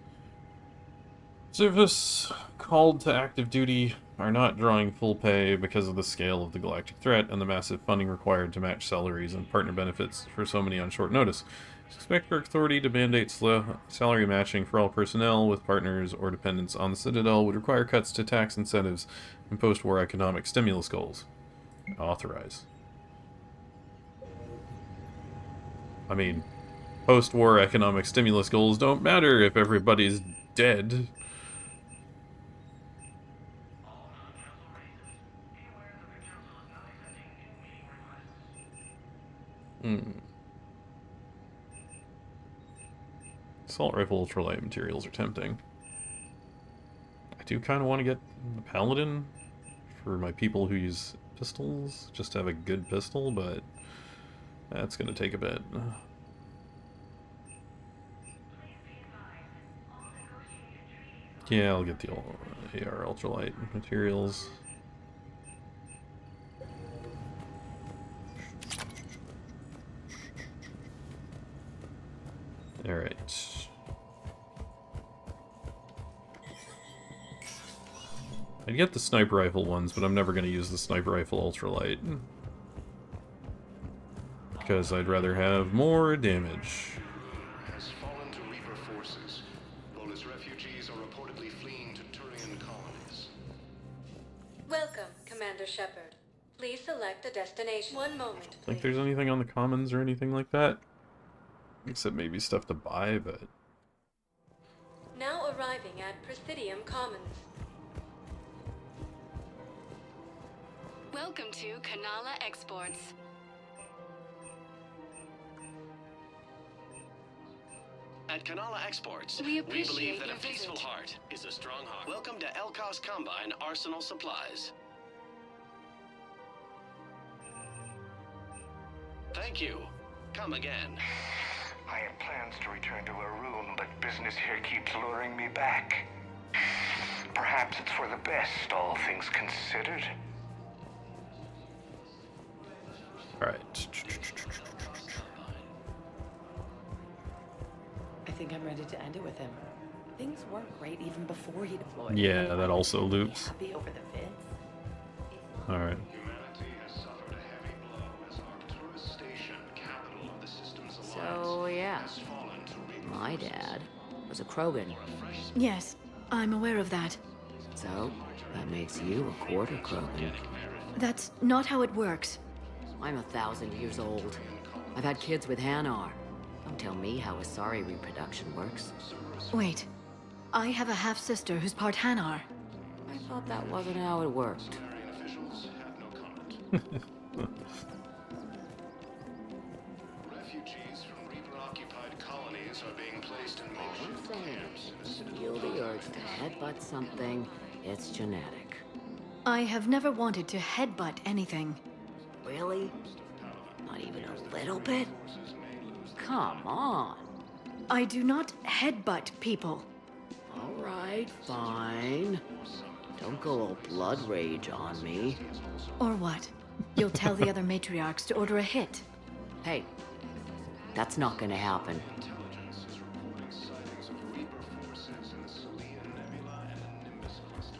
Service called to active duty are not drawing full pay because of the scale of the galactic threat and the massive funding required to match salaries and partner benefits for so many on short notice. Spectre authority to mandate salary matching for all personnel with partners or dependents on the Citadel would require cuts to tax incentives and post-war economic stimulus goals. Authorize. I mean, post-war economic stimulus goals don't matter if everybody's dead. Assault rifle ultralight materials are tempting. I do kind of want to get the Paladin for my people who use pistols, just to have a good pistol, but that's going to take a bit. Yeah, I'll get the AR ultralight materials. Alright. I'd get the sniper rifle ones, but I'm never going to use the sniper rifle ultralight. Because I'd rather have more damage. Has fallen to Reaper forces. Volus refugees are reportedly fleeing to Turian colonies. Welcome, Commander Shepard. Please select a destination. One moment. Think there's anything on the commons or anything like that? Except maybe stuff to buy, but... Now arriving at Presidium Commons. Welcome to Kanala Exports. At Kanala Exports, We we appreciate believe that your a peaceful visit. heart is a strong heart. Welcome to Elkos Combine Arsenal Supplies. Thank you. Come again. I had plans to return to Arun, but business here keeps luring me back. Perhaps it's for the best, all things considered. Alright. I think I'm ready to end it with him. Things weren't great even before he deployed. Yeah, that also loops. Happy over the fence. Alright. Humanity has suffered a heavy blow as Arcturus Station, capital of the system's alliance, So, yeah. has fallen to Reaper My forces. dad was a Krogan. Yes, I'm aware of that. So, that makes you a quarter Krogan. That's not how it works. I'm 1,000 years old. I've had kids with Hanar. Don't tell me how Asari reproduction works. Wait, I have a half-sister who's part Hanar. I thought that wasn't how it worked. Refugees from Reaper-occupied colonies are being placed in makeshift camps in the Citadel. Feel the urge to headbutt something. It's genetic. I have never wanted to headbutt anything. Really? Not even a little bit? Come on. I do not headbutt people. All right, fine. Don't go all blood rage on me. Or what? You'll tell the other matriarchs to order a hit. Hey, that's not gonna happen. Intelligence is reporting sightings of Reaper forces in the Selene Nebula and the Nimbus cluster.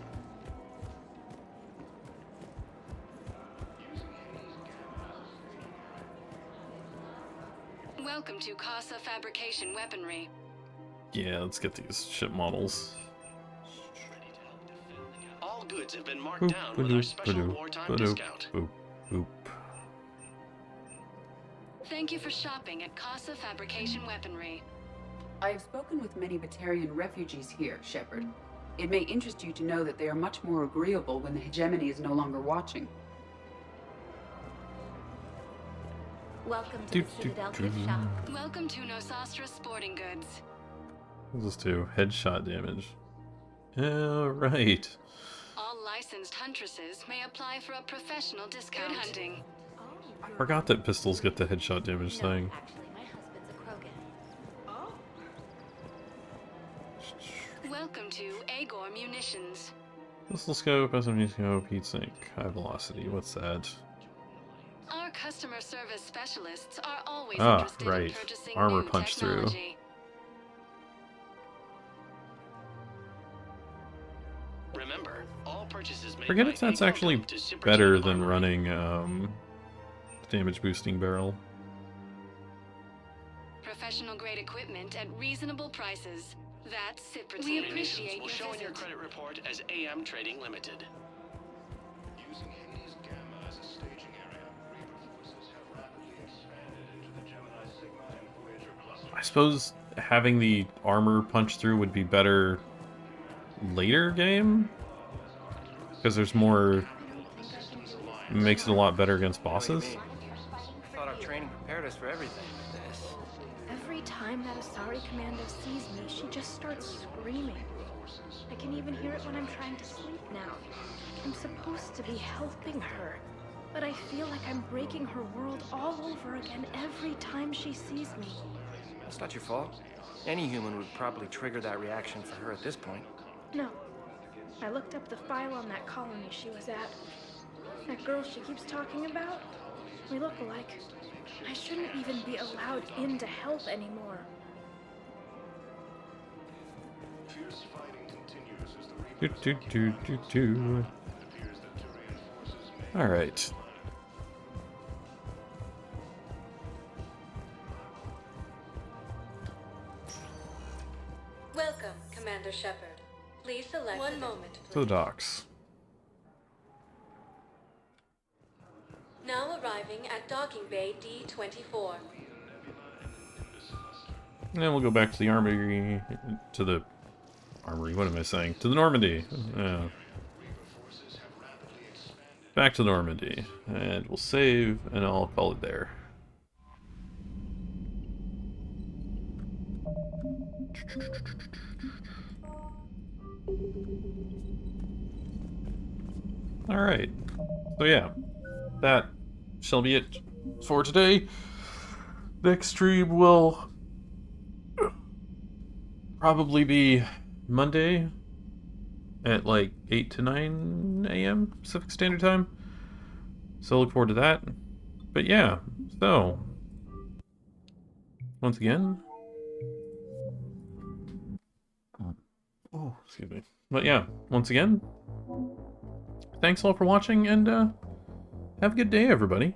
Welcome to Casa Fabrication Weaponry. Yeah, let's get these ship models. All goods have been marked Boop, down with our special wartime discount. boop, boop. Thank you for shopping at Casa Fabrication Weaponry. I have spoken with many Batarian refugees here, Shepard. It may interest you to know that they are much more agreeable when the hegemony is no longer watching. Welcome to the Citadel gift shop. Welcome to Nosastra Sporting Goods. What does this do? Headshot damage. Right. All licensed huntresses may apply for a professional discount. Good hunting. I forgot that pistols get the headshot damage thing. Actually, my husband's a Krogan. Welcome to Agor Munitions. Pistol scope, SMG scope, heat sink, high velocity. What's that? Our customer service specialists are always Ah, interested right. in purchasing Armor new punch through. technology. Remember, all purchases made Forget by if that's Agor actually go to Super better Team than Armory. running damage boosting barrel. Professional grade equipment at reasonable prices. That's Cypress. We We appreciate will your show in visit. your credit report as AM Trading Limited. Using Hades Gamma as a staging area, Reaper forces have rapidly expanded into the Gemini Sigma and Voyager clusters. I suppose having the armor punch through would be better later game, because there's more, makes it a lot better against bosses. Thought our training prepared us for everything. This. Every time that Asari commando sees me, she just starts screaming. I can even hear it when I'm trying to sleep now. I'm supposed to be helping her, but I feel like I'm breaking her world all over again every time she sees me. It's not your fault. Any human would probably trigger that reaction for her at this point. No. I looked up the file on that colony she was at. That girl she keeps talking about, we look alike. I shouldn't even be allowed in to help anymore. Fierce fighting continues as the Reapers Do. All right. Welcome, Commander Shepard. Please select one moment, To the please. docks. Now arriving at docking bay D-24. And then we'll go back to the armory, to the armory, what am I saying? To the Normandy. Back to Normandy. And we'll save, and I'll call it there. Alright. So yeah, that shall be it for today. Next stream will probably be Monday at like 8 to 9 a.m. Pacific Standard Time. So look forward to that. But yeah, so once again. Oh, excuse me. But yeah, once again, thanks all for watching, and have a good day, everybody.